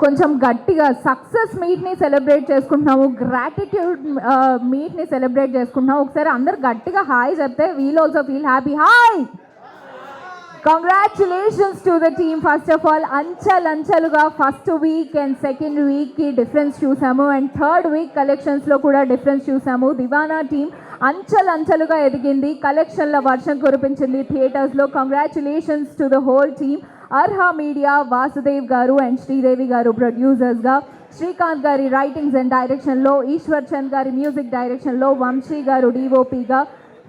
కొంచెం గట్టిగా సక్సెస్ మీట్ని సెలబ్రేట్ చేసుకుంటున్నాము, గ్రాటిట్యూడ్ మీట్ని సెలబ్రేట్ చేసుకుంటున్నాము. ఒకసారి అందరు గట్టిగా హాయ్ చెప్తే we'll also feel happy. Hi, congratulations to the team. First of all అంచెలుగా ఫస్ట్ వీక్ అండ్ సెకండ్ వీక్కి డిఫరెన్స్ చూసాము, అండ్ థర్డ్ వీక్ కలెక్షన్స్లో కూడా డిఫరెన్స్ చూసాము. దివానా టీమ్ అంచెలుగా ఎదిగింది, కలెక్షన్ల వర్షం కురిపించింది థియేటర్స్లో. Congratulations to the whole team. Arha media, Vasudev గారు అండ్ శ్రీదేవి గారు ప్రొడ్యూసర్స్గా, శ్రీకాంత్ గారి రైటింగ్స్ అండ్ డైరెక్షన్లో, ఈశ్వర్ చంద్ గారి మ్యూజిక్ డైరెక్షన్లో, వంశీ గారు డిఓపిగా,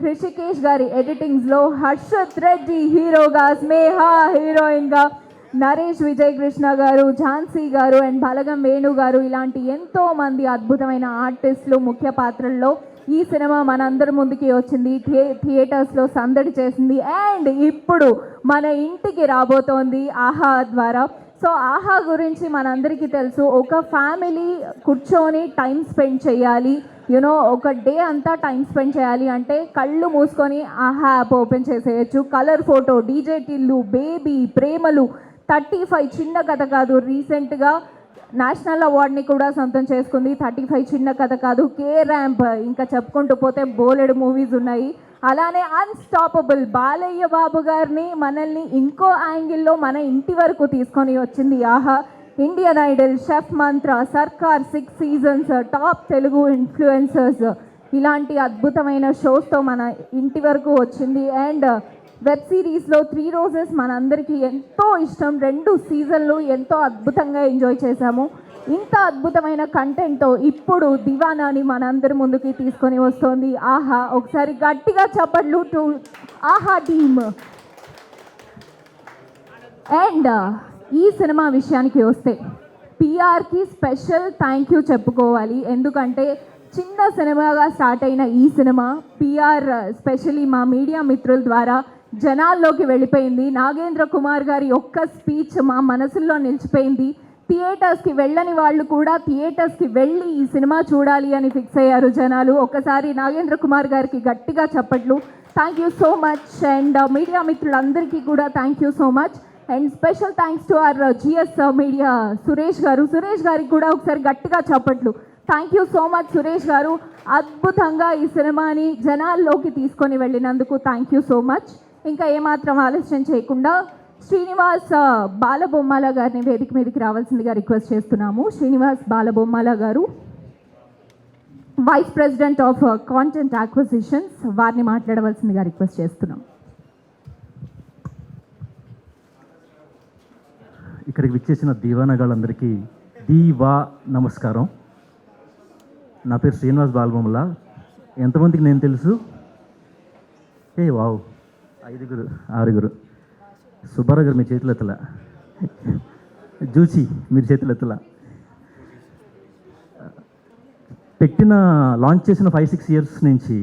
హృషికేష్ గారి ఎడిటింగ్స్లో, హర్షత్ రెడ్డి హీరోగా, స్నేహ హీరోయిన్గా, నరేష్ విజయ్ కృష్ణ గారు, ఝాన్సీ గారు అండ్ బలగం వేణు గారు, ఇలాంటి ఎంతోమంది అద్భుతమైన ఆర్టిస్టులు ముఖ్య పాత్రల్లో ఈ సినిమా మనందరి ముందుకి వచ్చింది, థియేటర్స్లో సందడి చేసింది, అండ్ ఇప్పుడు మన ఇంటికి రాబోతోంది ఆహా ద్వారా. సో ఆహా గురించి మనందరికీ తెలుసు, ఒక ఫ్యామిలీ కూర్చొని టైం స్పెండ్ చేయాలి, యూనో ఒక డే అంతా టైం స్పెండ్ చేయాలి అంటే కళ్ళు మూసుకొని ఆహా యాప్ ఓపెన్ చేసేయచ్చు. Colour photo, DJ Tillu, baby, ప్రేమలు, 35 చిన్న కథ కాదు, రీసెంట్గా నేషనల్ అవార్డ్ని కూడా సొంతం చేసుకుంది. 35 చిన్న కథ కాదు, కే ర్యాంప్, ఇంకా చెప్పుకుంటూ పోతే బోలెడు మూవీస్ ఉన్నాయి. అలానే అన్స్టాపబుల్ బాలయ్య బాబు గారిని మనల్ని ఇంకో యాంగిల్లో మన ఇంటి వరకు తీసుకొని వచ్చింది ఆహా. ఇండియన్ ఐడల్, షెఫ్ మంత్ర, సర్కార్ 6 సీజన్స్, టాప్ తెలుగు ఇన్ఫ్లుయెన్సర్స్, ఇలాంటి అద్భుతమైన షోస్తో మన ఇంటి వరకు వచ్చింది. అండ్ వెబ్ సిరీస్లో 3 రోజెస్ మనందరికీ ఎంతో ఇష్టం, 2 సీజన్లు ఎంతో అద్భుతంగా ఎంజాయ్ చేశాము. ఇంత అద్భుతమైన కంటెంట్తో ఇప్పుడు దివానాని మనందరి ముందుకి తీసుకొని వస్తోంది ఆహా. ఒకసారి గట్టిగా చప్పట్లు టు ఆహా టీమ్. అండ్ ఈ సినిమా విషయానికి వస్తే పిఆర్కి స్పెషల్ థ్యాంక్ యూ చెప్పుకోవాలి. ఎందుకంటే చిన్న సినిమాగా స్టార్ట్ అయిన ఈ సినిమా పిఆర్ స్పెషలీ మా మీడియా మిత్రుల ద్వారా జనాల్లోకి వెళ్ళిపోయింది. నాగేంద్ర కుమార్ గారి ఒక్క స్పీచ్ మా మనసుల్లో నిలిచిపోయింది. థియేటర్స్కి వెళ్ళని వాళ్ళు కూడా థియేటర్స్కి వెళ్ళి ఈ సినిమా చూడాలి అని ఫిక్స్ అయ్యారు జనాలు. ఒక్కసారి నాగేంద్ర కుమార్ గారికి గట్టిగా చప్పట్లు. Thank you so much. And media మిత్రులందరికీ కూడా thank you so much. And special thanks to our GS media Suresh garu. Suresh గారికి కూడా ఒకసారి గట్టిగా చప్పట్లు. Thank you so much Suresh garu. అద్భుతంగా ఈ సినిమాని జనాల్లోకి తీసుకొని వెళ్ళినందుకు థ్యాంక్ యూ సో మచ్. ఇంకా ఏమాత్రం ఆలస్యం చేయకుండా శ్రీనివాస్ బాలబొమ్మాల గారిని వేదిక మీదకి రావాల్సిందిగా రిక్వెస్ట్ చేస్తున్నాము. Srinivas Balabommala garu, vice president of content acquisitions, వారిని మాట్లాడవలసిందిగా రిక్వెస్ట్ చేస్తున్నాం. ఇక్కడికి విచ్చేసిన దీవానగాళ్ళందరికీ దీవా నమస్కారం. నా పేరు శ్రీనివాస్ బాలబొమ్మల. ఎంతమందికి నేను తెలుసు? వావ్, 5 6. సుబ్బారావు గారు మీ చేతులు ఎత్తలా, జూచి మీరు చేతులు ఎత్తలా. లాంచ్ చేసిన 5-6 ఇయర్స్ నుంచి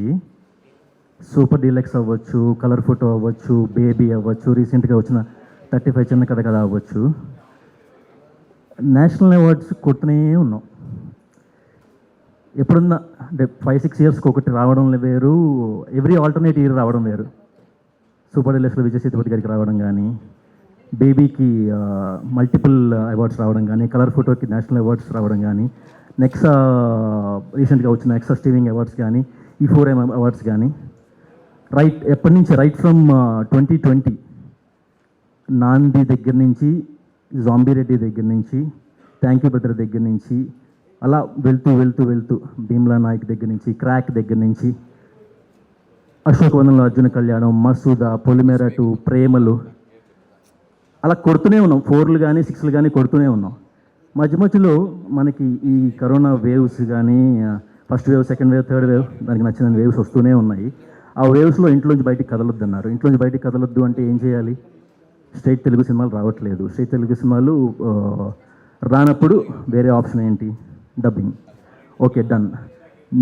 సూపర్ డీలక్స్ అవ్వచ్చు, కలర్ ఫోటో అవ్వచ్చు, బేబీ అవ్వచ్చు, రీసెంట్గా వచ్చిన 35 చిన్న కథ అవ్వచ్చు, నేషనల్ అవార్డ్స్ కొడుతూనే ఉన్నాం. ఎప్పుడున్నా అంటే 5-6 ఇయర్స్కి ఒకటి రావడం వేరు, ఎవ్రీ ఆల్టర్నేట్ ఇయర్ రావడం వేరు. సూపర్ డీలక్స్లో విజయ్ సేతుపతి గారికి రావడం కానీ, బేబీకి మల్టిపుల్ అవార్డ్స్ రావడం కానీ, కలర్ ఫోటోకి నేషనల్ అవార్డ్స్ రావడం కానీ, నెక్సా రీసెంట్గా వచ్చిన నెక్సా స్ట్రీమింగ్ అవార్డ్స్ కానీ, ఈ 4M అవార్డ్స్ కానీ, ఎప్పటి నుంచి రైట్ ఫ్రమ్ 2020 నాంది దగ్గర నుంచి, జాంబీరెడ్డి దగ్గర నుంచి, థ్యాంక్ యూ బ్రదర్ దగ్గర నుంచి, అలా వెళ్తూ భీమ్లా నాయక్ దగ్గర నుంచి, క్రాక్ దగ్గర నుంచి, అశోకవనంలో అర్జున కళ్యాణం, మసూదా, పొలిమేర 2, ప్రేమలు, అలా కొడుతూనే ఉన్నాం. 4లు కానీ 6లు కానీ కొడుతూనే ఉన్నాం. మధ్యలో మనకి ఈ కరోనా వేవ్స్ కానీ, first wave, second wave, third wave, దానికి నచ్చిన వేవ్స్ వస్తూనే ఉన్నాయి. ఆ వేవ్స్లో ఇంట్లోంచి బయటికి కదలొద్దు అన్నారు. ఇంట్లోంచి బయటికి కదలొద్దు అంటే ఏం చేయాలి? స్ట్రైట్ తెలుగు సినిమాలు రావట్లేదు. స్ట్రైట్ తెలుగు సినిమాలు రానప్పుడు వేరే ఆప్షన్ ఏంటి? డబ్బింగ్. Okay, done.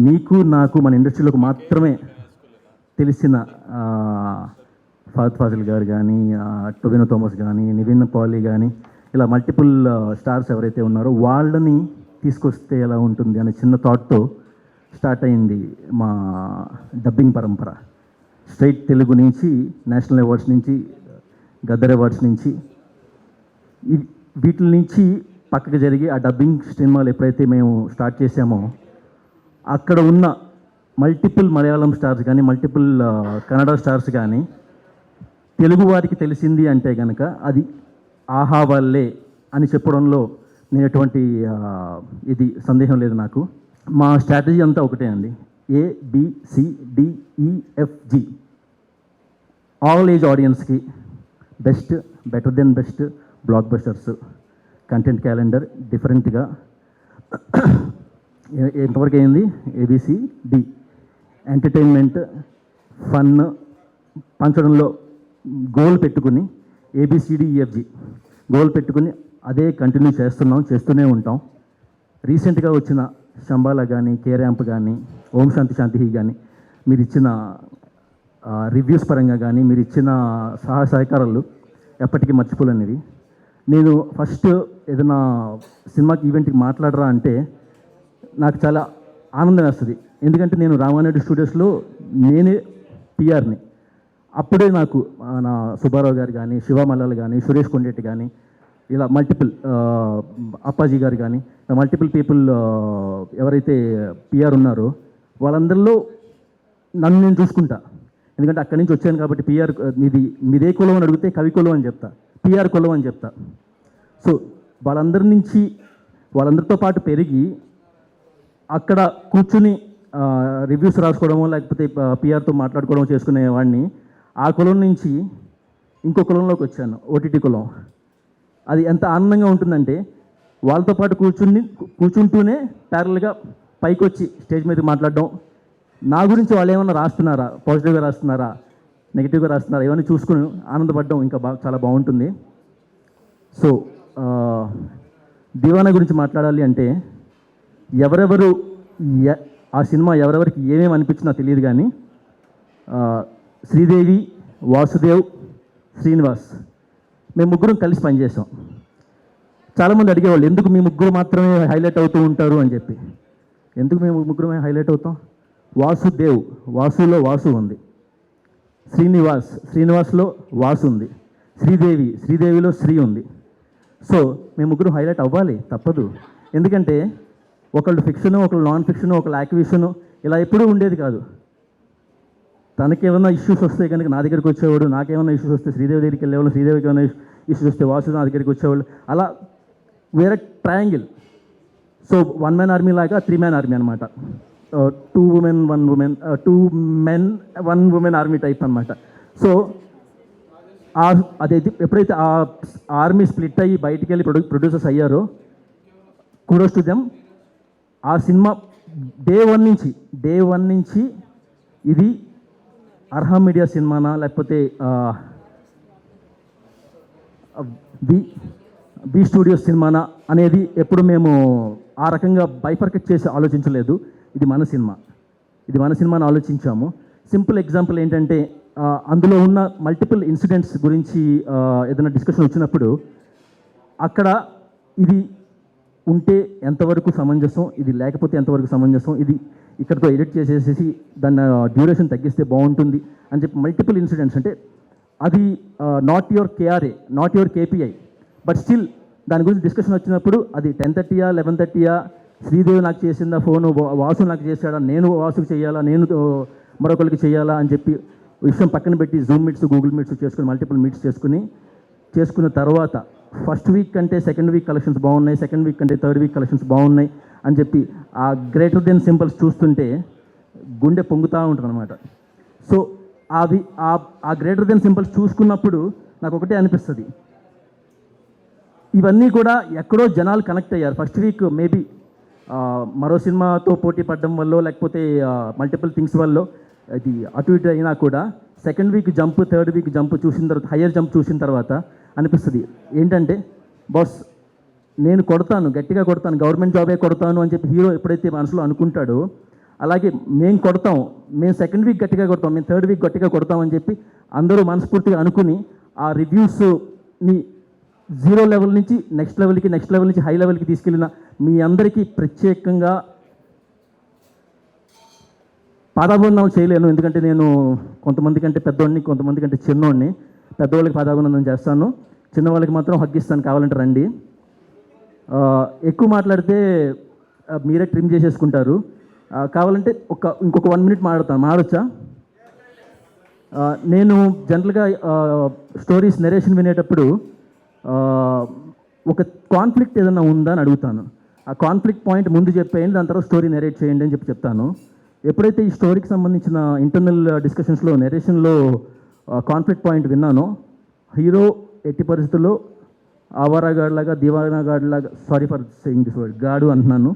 నీకు నాకు మన ఇండస్ట్రీలోకి మాత్రమే తెలిసిన ఫహద్ ఫాజిల్ గారు కానీ, టొవినో థామస్ కానీ, నివిన్ పాలీ కానీ, ఇలా మల్టిపుల్ స్టార్స్ ఎవరైతే ఉన్నారో వాళ్ళని తీసుకొస్తే ఎలా ఉంటుంది అనే చిన్న థాట్తో స్టార్ట్ అయింది మా డబ్బింగ్ పరంపర. స్ట్రైట్ తెలుగు నుంచి, నేషనల్ అవార్డ్స్ నుంచి, గద్దర్ అవార్డ్స్ నుంచి, వీటి నుంచి పక్కకి జరిగి ఆ డబ్బింగ్ సినిమాలు ఎప్పుడైతే మేము స్టార్ట్ చేసామో అక్కడ ఉన్న మల్టిపుల్ మలయాళం స్టార్స్ కానీ మల్టిపుల్ కన్నడ స్టార్స్ కానీ తెలుగు వారికి తెలిసింది అంటే కనుక అది ఆహా వల్లే అని చెప్పడంలో నేను ఎటువంటి ఇది సందేహం లేదు నాకు. మా స్ట్రాటజీ అంతా ఒకటే అండి, ABCDEFG ఆల్ ఏజ్ ఆడియన్స్కి best, better than best, block busters క్యాలెండర్ డిఫరెంట్గా ఎంతవరకు అయింది, ABCD ఎంటర్టైన్మెంట్ ఫన్ పంచడంలో గోల్ పెట్టుకుని ABCDEFG గోల్ పెట్టుకుని అదే కంటిన్యూ చేస్తూనే ఉంటాం. రీసెంట్గా వచ్చిన శంబాలా కానీ కే ర్యాంప్ కానీ ఓం శాంతి శాంతి కానీ మీరు ఇచ్చిన రివ్యూస్ పరంగా కానీ మీరు ఇచ్చిన సహకారాలు ఎప్పటికీ మర్చిపోలేనివి. నేను ఫస్ట్ ఏదైనా సినిమాకి ఈవెంట్కి మాట్లాడరా అంటే నాకు చాలా ఆనందం వేస్తుంది. ఎందుకంటే నేను రామానాయుడు స్టూడియోస్లో నేనే పిఆర్ని. అప్పుడే నాకు నా సుబ్బారావు గారు కానీ శివ మల్లాల్ కానీ సురేష్ కొండెట్టి కానీ ఇలా మల్టిపుల్ అప్పాజీ గారు కానీ మల్టిపుల్ పీపుల్ ఎవరైతే పిఆర్ ఉన్నారో వాళ్ళందరిలో నన్ను నేను చూసుకుంటా. ఎందుకంటే అక్కడి నుంచి వచ్చాను కాబట్టి పిఆర్ మీదే కులం అని అడిగితే కవి కులం అని చెప్తా, పిఆర్ కులం అని చెప్తా. సో వాళ్ళందరితో పాటు పెరిగి అక్కడ కూర్చుని రివ్యూస్ రాసుకోవడమో లేకపోతే పిఆర్తో మాట్లాడుకోవడమో చేసుకునే వాడిని ఆ కులం నుంచి ఇంకో కులంలోకి వచ్చాను, ఓటీటీ కులం. అది ఎంత ఆనందంగా ఉంటుందంటే వాళ్ళతో పాటు కూర్చుంటూనే ప్యారల్గా పైకి వచ్చి స్టేజ్ మీద మాట్లాడడం, నా గురించి వాళ్ళు ఏమన్నా రాస్తున్నారా, పాజిటివ్గా రాస్తున్నారా నెగిటివ్గా రాస్తున్నారా ఇవన్నీ చూసుకుని ఆనందపడడం ఇంకా చాలా బాగుంటుంది. సో దివానా గురించి మాట్లాడాలి అంటే ఎవరెవరు ఆ సినిమా ఎవరెవరికి ఏమేమి అనిపించినా తెలియదు కానీ శ్రీదేవి, వాసుదేవ్, శ్రీనివాస్ మేము ముగ్గురం కలిసి పనిచేసాం. చాలామంది అడిగేవాళ్ళు ఎందుకు మీ ముగ్గురు మాత్రమే హైలైట్ అవుతూ ఉంటారు అని చెప్పి. ఎందుకు మేము ముగ్గురమే హైలైట్ అవుతాం? వాసుదేవ్, వాసులో వాసు ఉంది. శ్రీనివాస్లో వాసు ఉంది. శ్రీదేవిలో శ్రీ ఉంది. సో మేము ముగ్గురు హైలైట్ అవ్వాలి, తప్పదు. ఎందుకంటే ఒకళ్ళు ఫిక్షను, ఒకళ్ళు నాన్ ఫిక్షను, ఒకళ్ళు యాక్విషను ఇలా ఎప్పుడూ ఉండేది కాదు. తనకేమన్నా ఇష్యూస్ వస్తే కనుక నా దగ్గరికి వచ్చేవాడు, నాకేమన్నా ఇష్యూస్ వస్తే శ్రీదేవి దగ్గరికి వెళ్ళేవాళ్ళు, శ్రీదేవికి ఏమైనా ఇష్యూస్ వస్తే వాసు నా దగ్గరికి వచ్చేవాళ్ళు. అలా వేరే ట్రయాంగిల్. సో 1 man ఆర్మీ లాగా 3 man ఆర్మీ అనమాట. 2 women 1 woman, 2 men 1 woman army type అనమాట. సో అదైతే ఎప్పుడైతే ఆ ఆర్మీ స్ప్లిట్ అయ్యి బయటికి వెళ్ళి ప్రొడ్యూసర్స్ అయ్యారో కుడోస్ టు దెమ్. ఆ సినిమా డే వన్ నుంచి ఇది అర్హా మీడియా సినిమానా లేకపోతే బి స్టూడియోస్ సినిమానా అనేది ఎప్పుడు మేము ఆ రకంగా బైఫర్కెట్ చేసి ఆలోచించలేదు. ఇది మన సినిమా అని ఆలోచించాము. సింపుల్ ఎగ్జాంపుల్ ఏంటంటే అందులో ఉన్న మల్టిపుల్ ఇన్సిడెంట్స్ గురించి ఏదైనా డిస్కషన్ వచ్చినప్పుడు అక్కడ ఇది ఉంటే ఎంతవరకు సమంజసం, ఇది లేకపోతే ఎంతవరకు సమంజసం, ఇది ఇక్కడతో ఎడిట్ చేసేసి దాన్ని డ్యూరేషన్ తగ్గిస్తే బాగుంటుంది అని చెప్పి మల్టిపుల్ ఇన్సిడెంట్స్. అంటే అది not your KRA, not your KPI, but still దాని గురించి డిస్కషన్ వచ్చినప్పుడు అది 10:30 11:30 శ్రీదేవి నాకు చేసిందా ఫోను, వాసు నాకు చేశాడా, నేను వాసుకు చేయాలా, నేను మరొకరికి చేయాలా అని చెప్పి విషయం పక్కన పెట్టి జూమ్ మీట్స్, గూగుల్ మీట్స్ చేసుకుని మల్టిపుల్ మీట్స్ చేసుకున్న తర్వాత ఫస్ట్ వీక్ కంటే సెకండ్ వీక్ కలెక్షన్స్ బాగున్నాయి, సెకండ్ వీక్ కంటే థర్డ్ వీక్ కలెక్షన్స్ బాగున్నాయి అని చెప్పి ఆ గ్రేటర్ దెన్ సింబల్స్ చూస్తుంటే గుండె పొంగుతూ ఉంటుంది అనమాట. సో అది ఆ గ్రేటర్ దెన్ సింబల్స్ చూసుకున్నప్పుడు నాకు ఒకటే అనిపిస్తుంది, ఇవన్నీ కూడా ఎక్కడో జనాలు కనెక్ట్ అయ్యారు. ఫస్ట్ వీక్ మేబీ మరో సినిమాతో పోటీ పడడం వల్ల లేకపోతే మల్టిపుల్ థింగ్స్ వల్ల అది అటు ఇటు అయినా కూడా second week jump, third week jump చూసిన తర్వాత, హయ్యర్ జంప్ చూసిన తర్వాత అనిపిస్తుంది ఏంటంటే బాస్ నేను కొడతాను, గట్టిగా కొడతాను, గవర్నమెంట్ జాబే కొడతాను అని చెప్పి హీరో ఎప్పుడైతే మనసులో అనుకుంటాడో అలాగే మేము కొడతాం, మేము సెకండ్ వీక్ గట్టిగా కొడతాం, మేము థర్డ్ వీక్ గట్టిగా కొడతాం అని చెప్పి అందరూ మనస్ఫూర్తిగా అనుకుని ఆ రివ్యూస్ని 0 లెవెల్ నుంచి నెక్స్ట్ లెవెల్ నుంచి హై లెవెల్కి తీసుకెళ్ళిన మీ అందరికీ ప్రత్యేకంగా పాదాభివందనం చేయలేను. ఎందుకంటే నేను కొంతమంది కంటే పెద్దోడిని, కొంతమంది కంటే చిన్నోడిని. పెద్దవాళ్ళకి పాదాభివందనం చేస్తాను, చిన్నవాళ్ళకి మాత్రం హగ్గిస్తాను, కావాలంటే రండి. ఎక్కువ మాట్లాడితే మీరే ట్రిమ్ చేసేసుకుంటారు. కావాలంటే ఇంకొక 1 minute మాడొచ్చా? నేను జనరల్గా స్టోరీస్ నెరేషన్ వినేటప్పుడు ఒక కాన్ఫ్లిక్ట్ ఏదైనా ఉందా అని అడుగుతాను. ఆ కాన్ఫ్లిక్ట్ పాయింట్ ముందు చెప్పేయండి, దాని తర్వాత స్టోరీ నెరేట్ చేయండి అని చెప్తాను. ఎప్పుడైతే ఈ స్టోరీకి సంబంధించిన ఇంటర్నల్ డిస్కషన్స్లో నెరేషన్లో కాన్ఫ్లిక్ట్ పాయింట్ విన్నానో, హీరో ఎట్టి పరిస్థితుల్లో ఆవారాగాడిలాగా దివానాగాడిలాగా, sorry for saying this word, గాడు అంటున్నాను,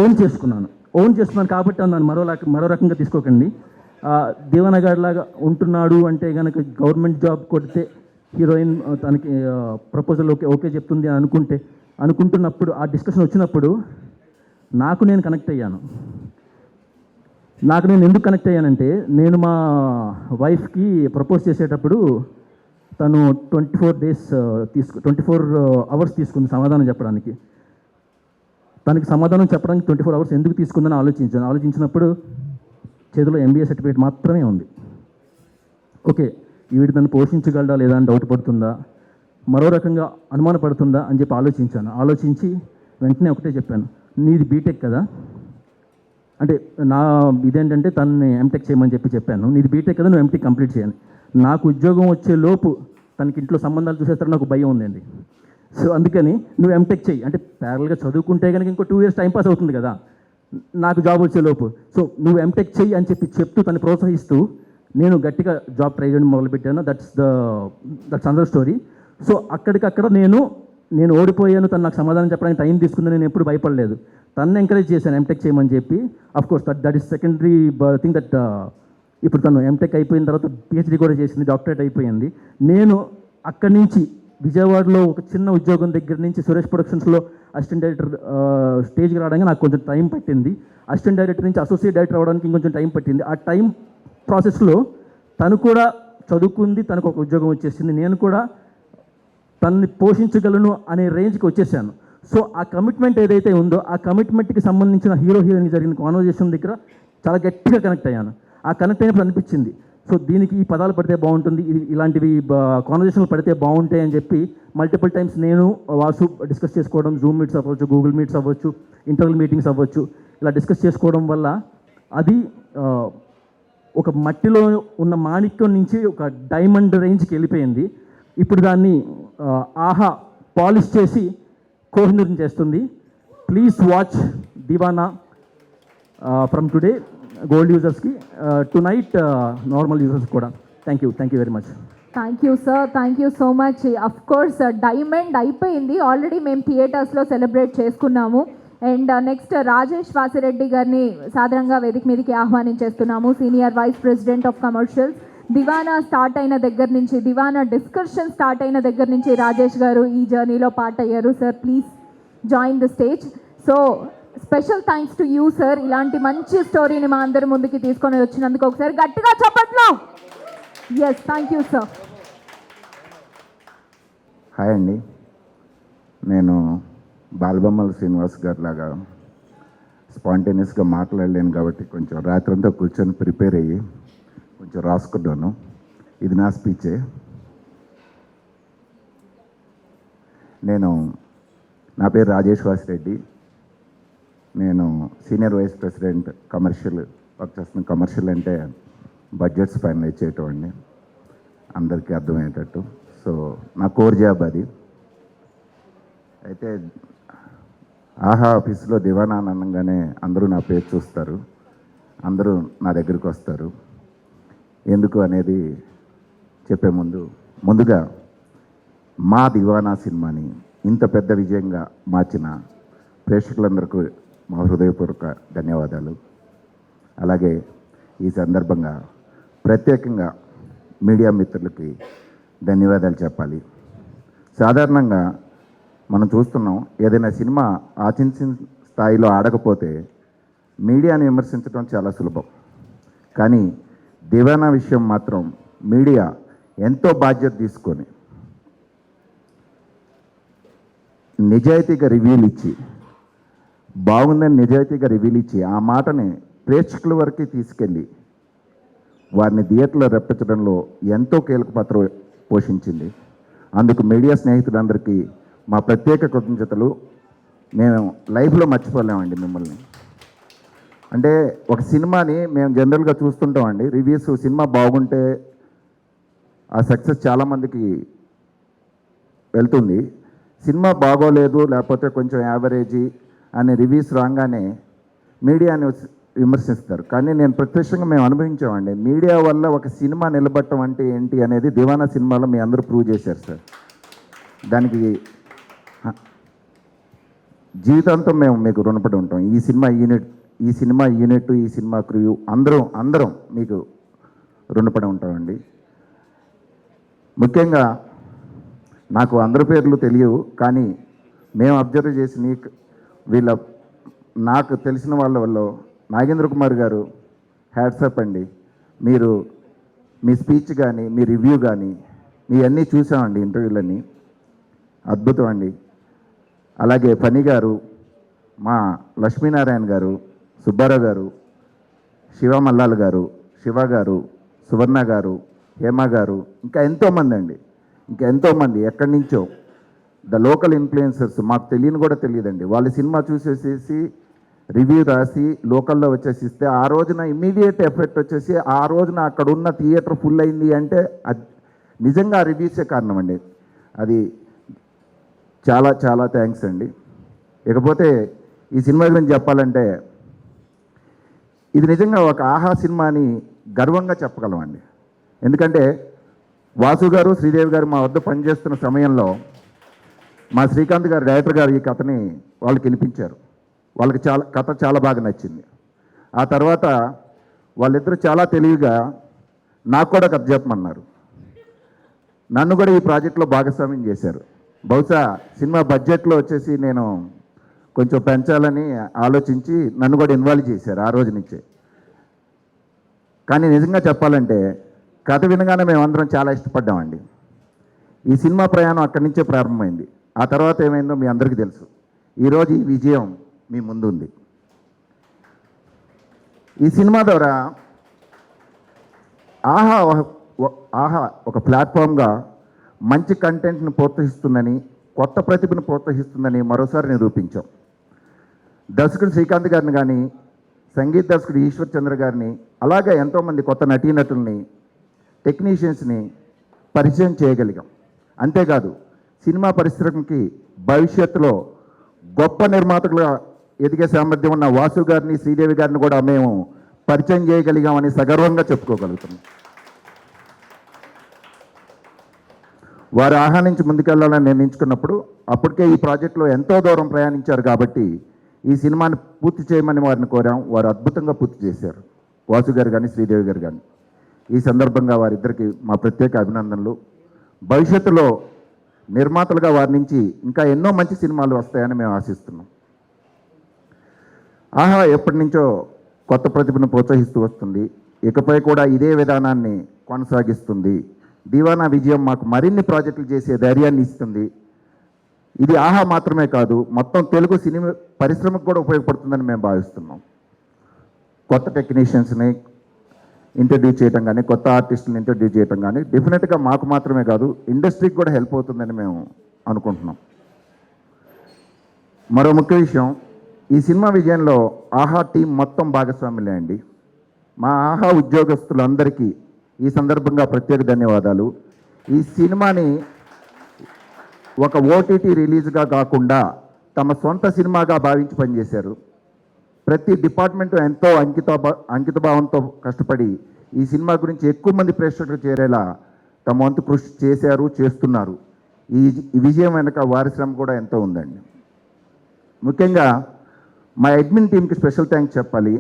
ఓన్ చేసుకున్నాను కాబట్టి అన్నాను, మరో రకంగా తీసుకోకండి. దివానాగాడిలాగా ఉంటున్నాడు అంటే కనుక గవర్నమెంట్ జాబ్ కొడితే హీరోయిన్ తనకి ప్రపోజల్ ఓకే చెప్తుంది అని అనుకుంటున్నప్పుడు, ఆ డిస్కషన్ వచ్చినప్పుడు నాకు నేను కనెక్ట్ అయ్యాను. నేను ఎందుకు కనెక్ట్ అయ్యానంటే, నేను మా వైఫ్కి ప్రపోజ్ చేసేటప్పుడు తను 24 hours తీసుకుంది సమాధానం చెప్పడానికి. తనకి సమాధానం చెప్పడానికి 24 hours ఎందుకు తీసుకుందని ఆలోచించినప్పుడు చేతిలో MBA సర్టిఫికేట్ మాత్రమే ఉంది. ఓకే, వీడు తను పోషించగలడా లేదా అని డౌట్ పడుతుందా, మరో రకంగా అనుమానపడుతుందా అని చెప్పి ఆలోచించి వెంటనే ఒకటే చెప్పాను, నీది బీటెక్ కదా, అంటే నా ఇదేంటంటే తనని ఎంటెక్ చేయమని చెప్పాను. నీది బీటెక్ కదా, నువ్వు ఎంటెక్ కంప్లీట్ చేయాలి. నాకు ఉద్యోగం వచ్చే లోపు తనకి ఇంట్లో సంబంధాలు చూసేస్తారని నాకు భయం ఉందండి. సో అందుకని నువ్వు ఎంటెక్ చేయి, అంటే ప్యారల్గా చదువుకుంటే కనుక ఇంకో 2 years టైంపాస్ అవుతుంది కదా నాకు జాబ్ వచ్చే లోపు. సో నువ్వు ఎంటెక్ చెయ్యి అని చెప్తూ తను ప్రోత్సహిస్తూ నేను గట్టిగా జాబ్ ట్రై చేయడం మొదలుపెట్టాను. That's another story. సో అక్కడికక్కడ నేను ఓడిపోయాను, తను నాకు సమాధానం చెప్పడానికి టైం తీసుకుందని నేను ఎప్పుడు భయపడలేదు. తను ఎంకరేజ్ చేశాను ఎంటెక్ చేయమని చెప్పి. Of course that is secondary thing. That ఇప్పుడు తను ఎంటెక్ అయిపోయిన తర్వాత PhD కూడా చేసింది, డాక్టరేట్ అయిపోయింది. నేను అక్కడి నుంచి విజయవాడలో ఒక చిన్న ఉద్యోగం దగ్గర నుంచి సురేష్ ప్రొడక్షన్స్లో అసిస్టెంట్ డైరెక్టర్ స్టేజ్కి రావడానికి నాకు కొంచెం టైం పట్టింది. అసిస్టెంట్ డైరెక్టర్ నుంచి అసోసియేట్ డైరెక్టర్ అవ్వడానికి ఇంకొంచెం టైం పట్టింది. ఆ టైం ప్రాసెస్లో తను కూడా చదువుకుంది, తనకు ఒక ఉద్యోగం వచ్చేసింది. నేను కూడా తనని పోషించగలను అనే రేంజ్కి వచ్చేసాను. సో ఆ కమిట్మెంట్ ఏదైతే ఉందో, ఆ కమిట్మెంట్కి సంబంధించిన హీరోయిన్కి జరిగిన కాన్వర్జేషన్ దగ్గర చాలా గట్టిగా కనెక్ట్ అయ్యాను. ఆ కనెక్ట్ అయినప్పుడు అనిపించింది, సో దీనికి ఈ పదాలు పడితే బాగుంటుంది, ఇలాంటివి కాన్వర్జేషన్లు పడితే బాగుంటాయి అని చెప్పి మల్టిపుల్ టైమ్స్ నేను వాసు డిస్కస్ చేసుకోవడం, జూమ్ మీట్స్ అవ్వచ్చు, గూగుల్ మీట్స్ అవ్వచ్చు, ఇంటర్నల్ మీటింగ్స్ అవ్వచ్చు, ఇలా డిస్కస్ చేసుకోవడం వల్ల అది ఒక మట్టిలో ఉన్న మాణిక్యం నుంచి ఒక డైమండ్ రేంజ్కి వెళ్ళిపోయింది. ఇప్పుడు దాన్ని ఆహా పాలిష్ చేసి కోహినూర్ని చేస్తుంది. Please watch Deewana from today gold యూజర్స్కి, టునైట్ నార్మల్ యూజర్స్ కూడా. Thank you very much. Thank you sir, thank you so much. Of course diamond అయిపోయింది ఆల్రెడీ, మేము థియేటర్స్లో సెలబ్రేట్ చేసుకున్నాము. అండ్ నెక్స్ట్ రాజేష్ వాసిరెడ్డి గారిని సాధారణంగా వేదిక మీదకి ఆహ్వానించేస్తున్నాము. Senior vice president of commercials. Deewana start అయిన దగ్గర నుంచి, దివానా డిస్కషన్ స్టార్ట్ అయిన దగ్గర నుంచి రాజేష్ గారు ఈ జర్నీలో పార్ట్ అయ్యారు. Sir please join the stage. So special thanks to you sir, ఇలాంటి మంచి స్టోరీని మా అందరి ముందుకి తీసుకొని వచ్చినందుకు ఒకసారి గట్టిగా చప్పట్లు. Yes, thank you sir. Hi అండి, నేను బాలబొమ్మల శ్రీనివాస్ గారి లాగా స్పాంటేనియస్గా మాట్లాడలేను కాబట్టి కొంచెం రాత్రంతా కూర్చొని ప్రిపేర్ అయ్యి కొంచెం రాసుకున్నాను. ఇది నా స్పీచే. నా పేరు రాజేష్ వాసిరెడ్డి. నేను senior vice president commercial work చేస్తున్న. కమర్షియల్ అంటే బడ్జెట్స్ ఫైనలైజ్ చేయటం అండి, అందరికీ అర్థమయ్యేటట్టు. సో నా కోర్ జాబ్ అది. అయితే ఆహా ఆఫీస్లో దివానా అనగానే అందరూ నా పేరు చూస్తారు, అందరూ నా దగ్గరికి వస్తారు. ఎందుకు అనేది చెప్పే ముందుగా మా దివానా సినిమాని ఇంత పెద్ద విజయంగా మార్చిన ప్రేక్షకులందరికీ మా హృదయపూర్వక ధన్యవాదాలు. అలాగే ఈ సందర్భంగా ప్రత్యేకంగా మీడియా మిత్రులకి ధన్యవాదాలు చెప్పాలి. సాధారణంగా మనం చూస్తున్నాం, ఏదైనా సినిమా ఆశించిన స్థాయిలో ఆడకపోతే మీడియాని విమర్శించడం చాలా సులభం. కానీ దివానా విషయం మాత్రం మీడియా ఎంతో బాధ్యత తీసుకొని నిజాయితీగా రివ్యూలు ఇచ్చి, బాగుందని నిజాయితీగా రివ్యూలు ఇచ్చి, ఆ మాటని ప్రేక్షకుల వరకు తీసుకెళ్ళి వారిని థియేటర్లో రప్పించడంలో ఎంతో కీలక పాత్ర పోషించింది. అందుకు మీడియా స్నేహితులందరికీ మా ప్రత్యేక కృతజ్ఞతలు. మేము లైఫ్లో మర్చిపోలేమండి మిమ్మల్ని. అంటే ఒక సినిమాని మేము జనరల్గా చూస్తుంటామండి, రివ్యూస్ సినిమా బాగుంటే ఆ సక్సెస్ చాలామందికి వెళ్తుంది. సినిమా బాగోలేదు లేకపోతే కొంచెం యావరేజీ అనే రివ్యూస్ రాగానే మీడియాని విమర్శిస్తారు. కానీ నేను ప్రత్యక్షంగా మేము అనుభవించామండి. మీడియా వల్ల ఒక సినిమా నిలబడటం అంటే ఏంటి అనేది దివానా సినిమాలో మీ అందరూ ప్రూవ్ చేశారు సార్. దానికి జీవితాంతం మేము మీకు రుణపడి ఉంటాం. ఈ సినిమా యూనిట్ ఈ సినిమా క్రూ అందరం మీకు రుణపడి ఉంటామండి. ముఖ్యంగా నాకు అందరి పేర్లు తెలియవు, కానీ మేము అబ్జర్వ్ చేసి నాకు తెలిసిన వాళ్ళ నాగేంద్ర కుమార్ గారు హ్యాట్సప్ అండి. మీరు మీ స్పీచ్ కానీ మీ రివ్యూ కానీ మీ అన్నీ చూసామండి, ఇంటర్వ్యూలన్నీ అద్భుతం అండి. అలాగే ఫణి గారు, మా లక్ష్మీనారాయణ గారు, సుబ్బారావు గారు, శివ మల్లాల్ గారు, శివ గారు, సువర్ణ గారు, హేమ గారు, ఇంకా ఎంతోమంది ఎక్కడి నుంచో ద లోకల్ ఇన్ఫ్లుయెన్సర్స్, మాకు తెలియని కూడా తెలియదండి. వాళ్ళ సినిమా చూసేసేసి రివ్యూ రాసి లోకల్లో వచ్చేసిస్తే ఆ రోజున ఇమ్మీడియట్ ఎఫెక్ట్ వచ్చేసి ఆ రోజున అక్కడ ఉన్న థియేటర్ ఫుల్ అయింది అంటే నిజంగా ఆ రివ్యూసే కారణం అండి. అది చాలా చాలా థ్యాంక్స్ అండి. ఇకపోతే ఈ సినిమా గురించి చెప్పాలంటే ఇది నిజంగా ఒక ఆహా సినిమాని గర్వంగా చెప్పగలమండి. ఎందుకంటే వాసు గారు, శ్రీదేవి గారు మా వద్ద పనిచేస్తున్న సమయంలో మా శ్రీకాంత్ గారు డైరెక్టర్ గారు ఈ కథని వాళ్ళకి వినిపించారు. వాళ్ళకి కథ చాలా బాగా నచ్చింది. ఆ తర్వాత వాళ్ళిద్దరూ చాలా తెలివిగా నాకు కూడా కథ చెప్పమన్నారు. నన్ను కూడా ఈ ప్రాజెక్ట్లో భాగస్వామ్యం చేశారు. బహుశా సినిమా బడ్జెట్లో వచ్చేసి నేను కొంచెం పెంచాలని ఆలోచించి నన్ను కూడా ఇన్వాల్వ్ చేశారు ఆ రోజు నుంచే. కానీ నిజంగా చెప్పాలంటే కథ వినగానే మేమందరం చాలా ఇష్టపడ్డామండి. ఈ సినిమా ప్రయాణం అక్కడి నుంచే ప్రారంభమైంది. ఆ తర్వాత ఏమైందో మీ అందరికీ తెలుసు. ఈరోజు ఈ విజయం మీ ముందు ఉంది. ఈ సినిమా ద్వారా ఆహా ఒక ప్లాట్ఫామ్గా మంచి కంటెంట్ని ప్రోత్సహిస్తుందని, కొత్త ప్రతిభను ప్రోత్సహిస్తుందని మరోసారి నిరూపించాం. దర్శకుడు శ్రీకాంత్ గారిని కానీ, సంగీత దర్శకుడు ఈశ్వర్ చంద్ర గారిని, అలాగే ఎంతోమంది కొత్త నటీనటుల్ని, టెక్నీషియన్స్ని పరిచయం చేయగలిగాం. అంతేకాదు సినిమా పరిశ్రమకి భవిష్యత్తులో గొప్ప నిర్మాతలుగా ఎదిగే సామర్థ్యం ఉన్న వాసు గారిని, శ్రీదేవి గారిని కూడా మేము పరిచయం చేయగలిగామని సగర్వంగా చెప్పుకోగలుగుతున్నాం. వారు ఆహా నుంచి ముందుకెళ్లాలని నిర్ణయించుకున్నప్పుడు అప్పటికే ఈ ప్రాజెక్టులో ఎంతో దూరం ప్రయాణించారు కాబట్టి ఈ సినిమాని పూర్తి చేయమని వారిని కోరాం. వారు అద్భుతంగా పూర్తి చేశారు, వాసు గారు కానీ శ్రీదేవి గారు కానీ. ఈ సందర్భంగా వారిద్దరికి మా ప్రత్యేక అభినందనలు. భవిష్యత్తులో నిర్మాతలుగా వారి నుంచి ఇంకా ఎన్నో మంచి సినిమాలు వస్తాయని మేము ఆశిస్తున్నాం. ఆహా ఎప్పటి నుంచో కొత్త ప్రతిభను ప్రోత్సహిస్తూ వస్తుంది. ఇకపై కూడా ఇదే విధానాన్ని కొనసాగిస్తుంది. దివానా విజయం మాకు మరిన్ని ప్రాజెక్టులు చేసే ధైర్యాన్ని ఇస్తుంది. ఇది ఆహా మాత్రమే కాదు, మొత్తం తెలుగు సినిమా పరిశ్రమకు కూడా ఉపయోగపడుతుందని మేము భావిస్తున్నాం. కొత్త టెక్నీషియన్స్ని ఇంట్రడ్యూస్ చేయటం కానీ, కొత్త ఆర్టిస్టులను ఇంట్రడ్యూస్ చేయటం కానీ డెఫినెట్గా మాకు మాత్రమే కాదు, ఇండస్ట్రీకి కూడా హెల్ప్ అవుతుందని మేము అనుకుంటున్నాం. మరో ముఖ్య విషయం, ఈ సినిమా విజయంలో ఆహా టీం మొత్తం భాగస్వాములే అండి. మా ఆహా ఉద్యోగస్తులందరికీ ఈ సందర్భంగా ప్రత్యేక ధన్యవాదాలు. ఈ సినిమాని ఒక ఓటీటీ రిలీజ్గా కాకుండా తమ సొంత సినిమాగా భావించి పనిచేశారు. ప్రతి డిపార్ట్మెంట్ ఎంతో అంకితభావంతో కష్టపడి ఈ సినిమా గురించి ఎక్కువ మంది ప్రేక్షకులు చేరేలా తమ వంతు కృషి చేశారు, చేస్తున్నారు. ఈ విజయం వెనక వారి శ్రమ కూడా ఎంతో ఉందండి. ముఖ్యంగా మా అడ్మిన్ టీంకి స్పెషల్ థ్యాంక్స్ చెప్పాలి.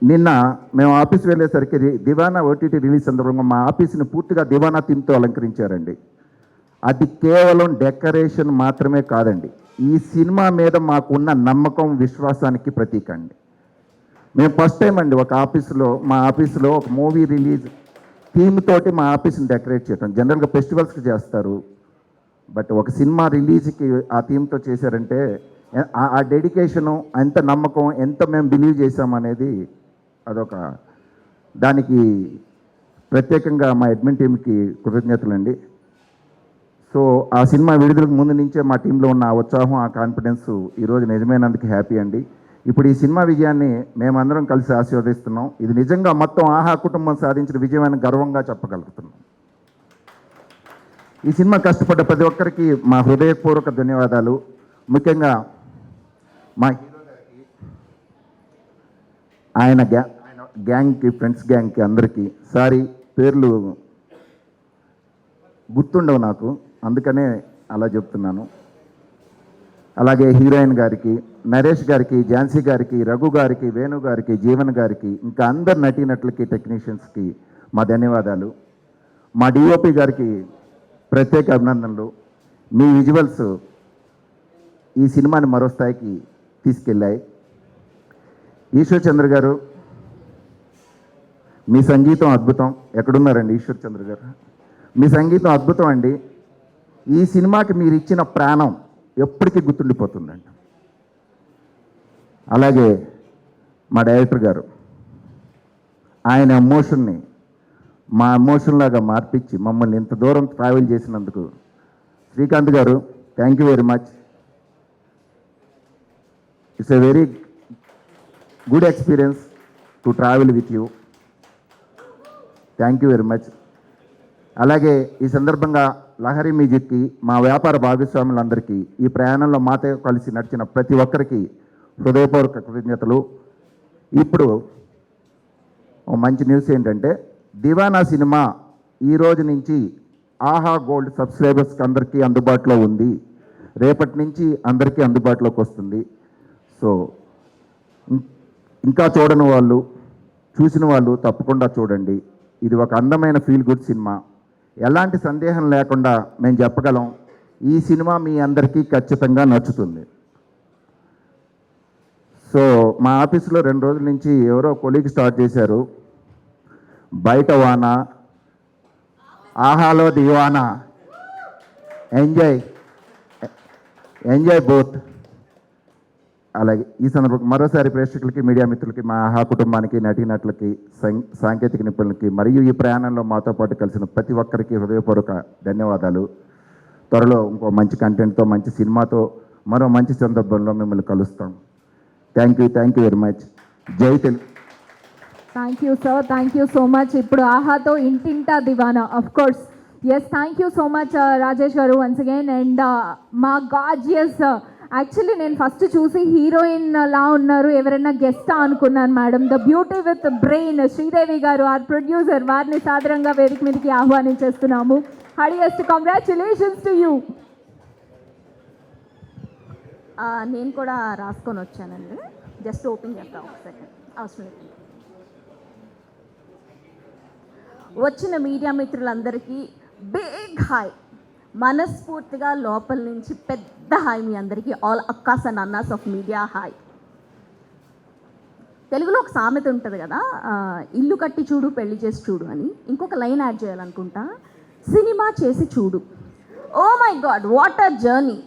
నిన్న మేము ఆఫీస్ వెళ్ళేసరికి దివానా ఓటీటీ రిలీజ్ సందర్భంగా మా ఆఫీస్ని పూర్తిగా దివానా థీమ్తో అలంకరించారండి. అది కేవలం డెకరేషన్ మాత్రమే కాదండి, ఈ సినిమా మీద మాకున్న నమ్మకం, విశ్వాసానికి ప్రతీక అండి. మేము ఫస్ట్ టైం అండి మా ఆఫీసులో ఒక మూవీ రిలీజ్ థీమ్ తోటి మా ఆఫీస్ని డెకరేట్ చేయటం. జనరల్గా ఫెస్టివల్స్కి చేస్తారు, బట్ ఒక సినిమా రిలీజ్కి ఆ థీమ్తో చేశారంటే ఆ డెడికేషను, ఎంత నమ్మకం, ఎంత మేము బిలీవ్ చేసామనేది అదొక దానికి ప్రత్యేకంగా మా అడ్మిన్ టీంకి కృతజ్ఞతలండి. సో ఆ సినిమా విడుదలకు ముందు నుంచే మా టీంలో ఉన్న ఆ ఉత్సాహం, ఆ కాన్ఫిడెన్స్ ఈరోజు నిజమైనందుకు హ్యాపీ అండి. ఇప్పుడు ఈ సినిమా విజయాన్ని మేమందరం కలిసి ఆశీర్వదిస్తున్నాం. ఇది నిజంగా మొత్తం ఆహా కుటుంబం సాధించిన విజయమైన గర్వంగా చెప్పగలుగుతున్నాం. ఈ సినిమా కష్టపడ్డ ప్రతి ఒక్కరికి మా హృదయపూర్వక ధన్యవాదాలు. ముఖ్యంగా మా హీరో గారికి, ఆయన గ్యాంగ్కి, ఫ్రెండ్స్ గ్యాంగ్కి అందరికీ సారీ, పేర్లు గుర్తుండవు నాకు, అందుకనే అలా చెప్తున్నాను. అలాగే హీరోయిన్ గారికి, నరేష్ గారికి, ఝాన్సీ గారికి, రఘు గారికి, వేణు గారికి, జీవన్ గారికి, ఇంకా అందరు నటీనటులకి, టెక్నీషియన్స్కి మా ధన్యవాదాలు. మా డిఓపి గారికి ప్రత్యేక అభినందనలు. మీ విజువల్స్ ఈ సినిమాని మరో స్థాయికి తీసుకెళ్ళాయి. ఈశ్వర్ చంద్ర గారు, మీ సంగీతం అద్భుతం. ఎక్కడున్నారండి ఈశ్వర్ చంద్ర గారు? మీ సంగీతం అద్భుతం అండి. ఈ సినిమాకి మీరు ఇచ్చిన ప్రాణం ఎప్పటికీ గుర్తుండిపోతుందండి. అలాగే మా డైరెక్టర్ గారు, ఆయన ఎమోషన్ని మా ఎమోషన్ లాగా మార్పించి మమ్మల్ని ఇంత దూరం ట్రావెల్ చేసినందుకు శ్రీకాంత్ గారు, thank you very much. It's a very good experience to travel with you. Thank you very much. అలాగే ఈ సందర్భంగా లహరి మ్యూజిక్కి, మా వ్యాపార భాగస్వాములందరికీ, ఈ ప్రయాణంలో మాతో కలిసి నడిచిన ప్రతి ఒక్కరికి హృదయపూర్వక కృతజ్ఞతలు. ఇప్పుడు ఓ మంచి న్యూస్ ఏంటంటే, దివానా సినిమా ఈ రోజు నుంచి ఆహా గోల్డ్ సబ్స్క్రైబర్స్కి అందరికీ అందుబాటులో ఉంది. రేపటి నుంచి అందరికీ అందుబాటులోకి వస్తుంది. సో ఇంకా చూడని వాళ్ళు, చూసిన వాళ్ళు తప్పకుండా చూడండి. ఇది ఒక అందమైన ఫీల్ గుడ్ సినిమా. ఎలాంటి సందేహం లేకుండా మేము చెప్పగలం, ఈ సినిమా మీ అందరికీ ఖచ్చితంగా నచ్చుతుంది. సో మా ఆఫీస్లో 2 రోజుల నుంచి ఎవరో కొలీగ్ స్టార్ట్ చేశారు, బయట వానా ఆహాలో దివానా, ఎంజాయ్ బోత్. అలాగే ఈ సందర్భంగా మరోసారి ప్రేక్షకులకి, మీడియా మిత్రులకి, మా ఆహా కుటుంబానికి, నటీనటులకి, సాంకేతిక నిపుణులకి మరియు ఈ ప్రయాణంలో మాతో పాటు కలిసిన ప్రతి ఒక్కరికి హృదయపూర్వక ధన్యవాదాలు. త్వరలో ఇంకో మంచి కంటెంట్తో, మంచి సినిమాతో, మరో మంచి సందర్భంలో మిమ్మల్ని కలుస్తాం. Thank you very much. జై Telugu. Thank you sir, thank you so much. ఇప్పుడు ఆహాతో ఇంటింటా Deewana, of course. Yes, thank you so much Rajesh garu once again. And మా గార్జియస్, యాక్చువల్లీ నేను ఫస్ట్ చూసి హీరోయిన్ లా ఉన్నారు, ఎవరైనా గెస్టా అనుకున్నాను madam. The beauty with brain Sridevi garu, our producer, వారిని సాదరంగా వేదిక మీదకి ఆహ్వానించేస్తున్నాము. Highest congratulations to you. నేను కూడా రాసుకొని వచ్చానండి, జస్ట్ ఓపెన్ చేస్తాను ఒక సెకండ్, అవసరం లేదు. వచ్చిన మీడియా మిత్రులందరికీ బిగ్ హాయ్, మనస్ఫూర్తిగా లోపల నుంచి పెద్ద హాయ్ మీ అందరికీ. ఆల్ అక్కాస్ అండ్ అన్నాస్ ఆఫ్ మీడియా హాయ్. తెలుగులో ఒక సామెత ఉంటుంది కదా, ఇల్లు కట్టి చూడు పెళ్లి చేసి చూడు అని. ఇంకొక లైన్ యాడ్ చేయాలనుకుంటా, సినిమా చేసి చూడు. Oh my god, what a journey.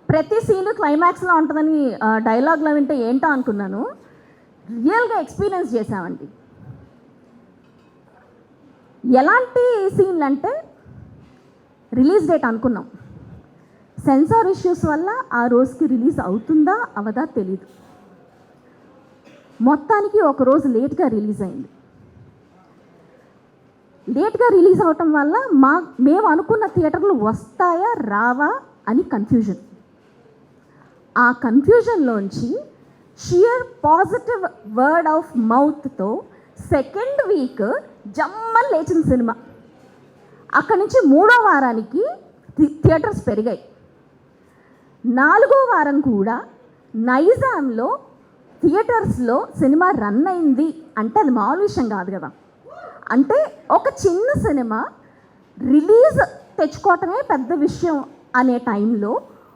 ప్రతి సీన్ క్లైమాక్స్లో ఉంటుందని డైలాగ్లో వింటే ఏంటో అనుకున్నాను, రియల్గా ఎక్స్పీరియన్స్ చేసామండి. ఎలాంటి సీన్లు అంటే, రిలీజ్ డేట్ అనుకున్నాం, సెన్సార్ ఇష్యూస్ వల్ల ఆ రోజుకి రిలీజ్ అవుతుందా అవదా తెలీదు. మొత్తానికి ఒకరోజు లేట్గా రిలీజ్ అయింది. లేట్గా రిలీజ్ అవటం వల్ల మేము అనుకున్న థియేటర్లు వస్తాయా రావా అని కన్ఫ్యూజన్. ఆ కన్ఫ్యూజన్లోంచి షియర్ పాజిటివ్ వర్డ్ ఆఫ్ మౌత్తో సెకండ్ వీక్ జమ్మని లేచిన సినిమా. అక్కడి నుంచి 3వ వారానికి థియేటర్స్ పెరిగాయి. 4వ వారం కూడా నైజాంలో థియేటర్స్లో సినిమా రన్ అయింది అంటే అది మామూలు విషయం కాదు కదా. అంటే ఒక చిన్న సినిమా రిలీజ్ తెచ్చుకోవటమే పెద్ద విషయం అనే టైంలో,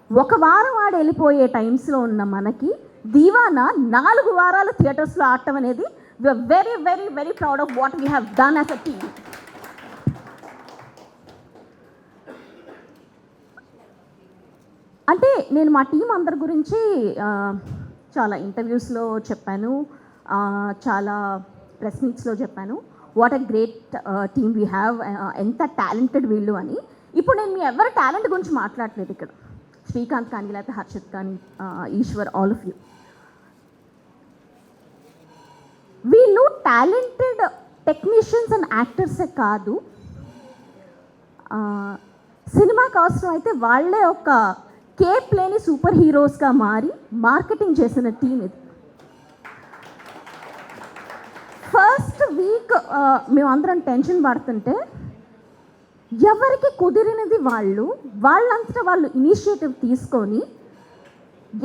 1 వారం వాడు వెళ్ళిపోయే టైమ్స్లో ఉన్న మనకి దీవానా 4 వారాలు థియేటర్స్లో ఆడటం అనేది we are very very very proud of what we have done as a team. అంటే నేను మా టీం అందరి గురించి చాలా ఇంటర్వ్యూస్లో చెప్పాను, చాలా ప్రెస్ మీట్స్లో చెప్పాను, what a great team we have, ఎంత టాలెంటెడ్ వీళ్ళు అని. ఇప్పుడు నేను మీ ఎవరి టాలెంట్ గురించి మాట్లాడలేదు ఇక్కడ, శ్రీకాంత్ కానీ లేకపోతే హర్షిత్ కానీ ఈశ్వర్, ఆల్ ఆఫ్ యూ. వీళ్ళు టాలెంటెడ్ టెక్నీషియన్స్ అండ్ యాక్టర్సే కాదు, సినిమాకి అవసరం అయితే వాళ్ళే ఒక కేప్ లేని సూపర్ హీరోస్గా మారి మార్కెటింగ్ చేసిన టీం ఇది. ఫస్ట్ వీక్ మేమందరం టెన్షన్ పడుతుంటే ఎవరికి కుదిరినది వాళ్ళంతటా వాళ్ళు ఇనిషియేటివ్ తీసుకొని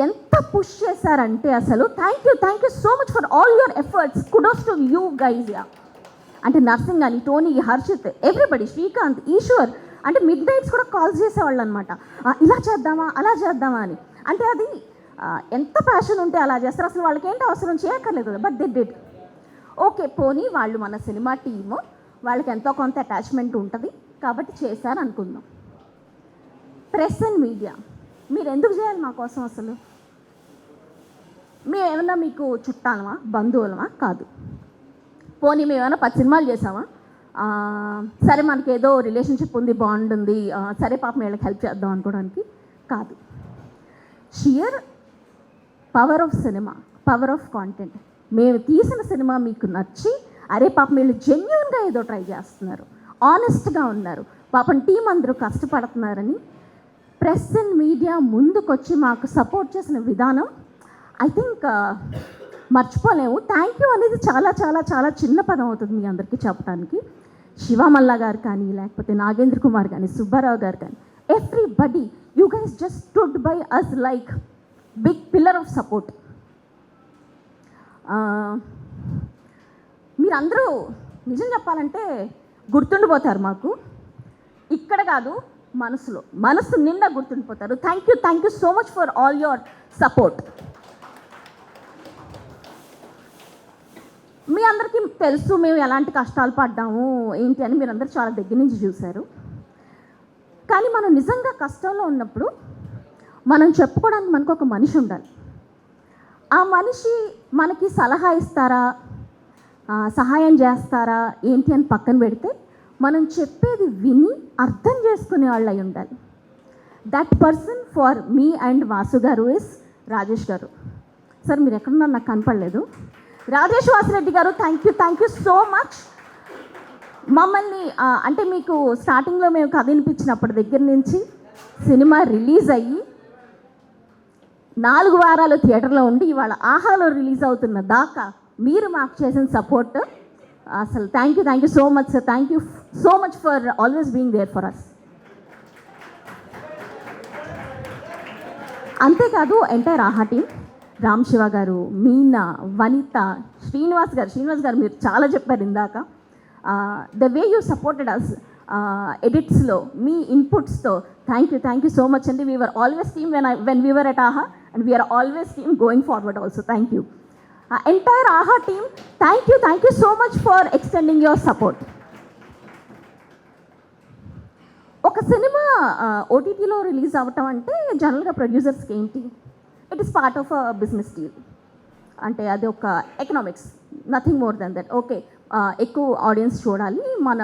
ఎంత పుష్ చేశారంటే అసలు thank you so much for all your efforts, kudos to you guys. Yeah అంటే నర్సింగ్ అని, టోనీ, హర్షిత్, ఎవ్రీబడి, శ్రీకాంత్, ఈశ్వర్, అంటే మిడ్ నైట్స్ కూడా కాల్స్ చేసేవాళ్ళు అనమాట, ఇలా చేద్దామా అలా చేద్దామా అని. అంటే అది ఎంత ప్యాషన్ ఉంటే అలా చేస్తారు, అసలు వాళ్ళకి ఏంటి అవసరం చేయక్కర్లేదు, బట్ దే డిడ్. ఓకే పోనీ వాళ్ళు మన సినిమా టీము, వాళ్ళకి ఎంతో కొంత అటాచ్మెంట్ ఉంటుంది కాబట్టి చేశారు అనుకుందాం. ప్రెస్ అండ్ మీడియా మీరు ఎందుకు చేయాలి మా కోసం? అసలు మేము ఏమన్నా మీకు చుట్టాలమా, బంధువులమా? కాదు. పోనీ మేము ఏమైనా 10 సినిమాలు చేసామా? సరే మనకి ఏదో రిలేషన్షిప్ ఉంది, బాండ్ ఉంది, సరే పాపం వీళ్ళకి హెల్ప్ చేద్దాం అనుకోవడానికి కాదు. Shear power of cinema, power of content. మేము తీసిన సినిమా మీకు నచ్చి, అరే పాపం వీళ్ళు జెన్యూన్గా ఏదో ట్రై చేస్తున్నారు, ఆనెస్ట్గా ఉన్నారు, పాపం టీం అందరూ కష్టపడుతున్నారని ప్రెస్ అండ్ మీడియా ముందుకొచ్చి మాకు సపోర్ట్ చేసిన విధానం ఐ థింక్ మర్చిపోలేము. థ్యాంక్ యూ అనేది చాలా చాలా చాలా చిన్న పదం అవుతుంది మీ అందరికీ చెప్పడానికి. శివమల్ల గారు కానీ, లేకపోతే నాగేంద్ర కుమార్ కానీ, సుబ్బారావు గారు కానీ, everybody, you guys just stood by us like big pillar of support. మీరందరూ నిజం చెప్పాలంటే గుర్తుండిపోతారు మాకు, ఇక్కడ కాదు మనసు నిండా గుర్తుండిపోతారు. Thank you so much for all your support. మీ అందరికీ తెలుసు మేము ఎలాంటి కష్టాలు పడ్డాము ఏంటి అని, మీరందరూ చాలా దగ్గర నుంచి చూశారు. కానీ మనం నిజంగా కష్టంలో ఉన్నప్పుడు మనం చెప్పుకోవడానికి మనకు ఒక మనిషి ఉండాలి. ఆ మనిషి మనకి సలహా ఇస్తారా, సహాయం చేస్తారా ఏంటి అని పక్కన పెడితే మనం చెప్పేది విని అర్థం చేసుకునే వాళ్ళు అయి ఉండాలి. That person for me and Vasu గారు ఇస్ రాజేష్ గారు. సార్ మీరు ఎక్కడున్నారు నాకు కనపడలేదు. రాజేష్ వాసిరెడ్డి గారు, థ్యాంక్ యూ సో మచ్. మమ్మల్ని అంటే మీకు స్టార్టింగ్లో మేము కథ వినిపించినప్పటి దగ్గర నుంచి సినిమా రిలీజ్ అయ్యి 4 వారాలు థియేటర్లో ఉండి ఇవాళ ఆహాలో రిలీజ్ అవుతున్న దాకా మీరు మాకు చేసిన సపోర్ట్ అసలు thank you so much sir. Thank you so much for always being there for us. అంతేకాదు ఎంటైర్ ఆహా టీమ్, రామ్ శివ గారు, మీనా, వనిత, శ్రీనివాస్ గారు మీరు చాలా చెప్పారు ఇందాక. The way you supported us ఎడిట్స్లో మీ ఇన్పుట్స్తో థ్యాంక్ యూ సో మచ్ అండి. We are always team when we are at Aha and we are always team going forward also. Thank you entire Aha team. Thank you so much for extending your support. ఒక cinema ఓటీటీలో release అవ్వటం అంటే జనరల్గా ప్రొడ్యూసర్స్కి ఏంటి, it is part of a business deal. అంటే అది ఒక economics, nothing more than that. Okay ఎక్కువ ఆడియన్స్ చూడాలి, మన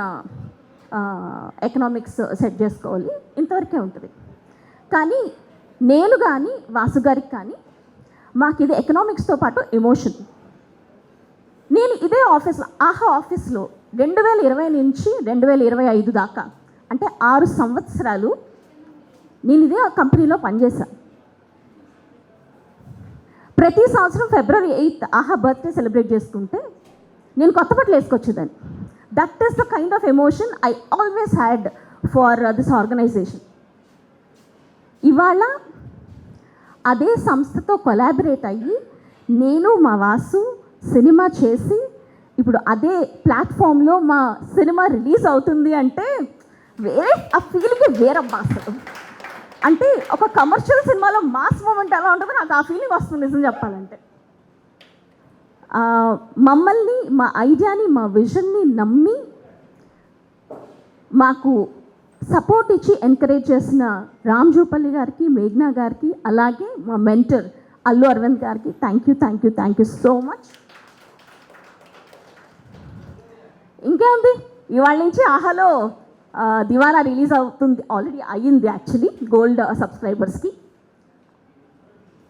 ఎకనామిక్స్ సెట్ చేసుకోవాలి, ఇంతవరకే ఉంటుంది. కానీ నేను కానీ వాసు గారికి కానీ మాకు ఇది ఎకనామిక్స్తో పాటు ఎమోషన్. నేను ఇదే ఆఫీస్లో, ఆహా ఆఫీస్లో 2020 నుంచి 2025 దాకా అంటే 6 సంవత్సరాలు నేను ఇదే కంపెనీలో పనిచేశాను. ప్రతి సంవత్సరం February 8th ఆహా బర్త్డే సెలబ్రేట్ చేసుకుంటే నేను కొత్త బట్టలు వేసుకొచ్చేదాన్ని. That is the kind of emotion I always had for this organisation. ఇవాళ అదే సంస్థతో కొలాబరేట్ అయ్యి నేను మా వాసు సినిమా చేసి ఇప్పుడు అదే ప్లాట్ఫామ్లో మా సినిమా రిలీజ్ అవుతుంది అంటే వేరే ఆ ఫీలింగ్ వేరబ్బా అసలు. అంటే ఒక కమర్షియల్ సినిమాలో మాస్ మూమెంట్ ఎలా ఉంటుందో నాకు ఆ ఫీలింగ్ వస్తుంది నిజం చెప్పాలంటే. మమ్మల్ని, మా ఐడియాని, మా విజన్ని నమ్మి మాకు సపోర్ట్ ఇచ్చి ఎంకరేజ్ చేసిన రామ్ జూపల్లి గారికి, మేఘ్నా గారికి, అలాగే మా మెంటర్ అల్లు అరవింద్ గారికి థ్యాంక్ యూ సో మచ్. ఇంకేముంది, ఇవాళ నుంచి ఆహాలో దివానా రిలీజ్ అవుతుంది, ఆల్రెడీ అయ్యింది యాక్చువల్లీ గోల్డ్ సబ్స్క్రైబర్స్కి.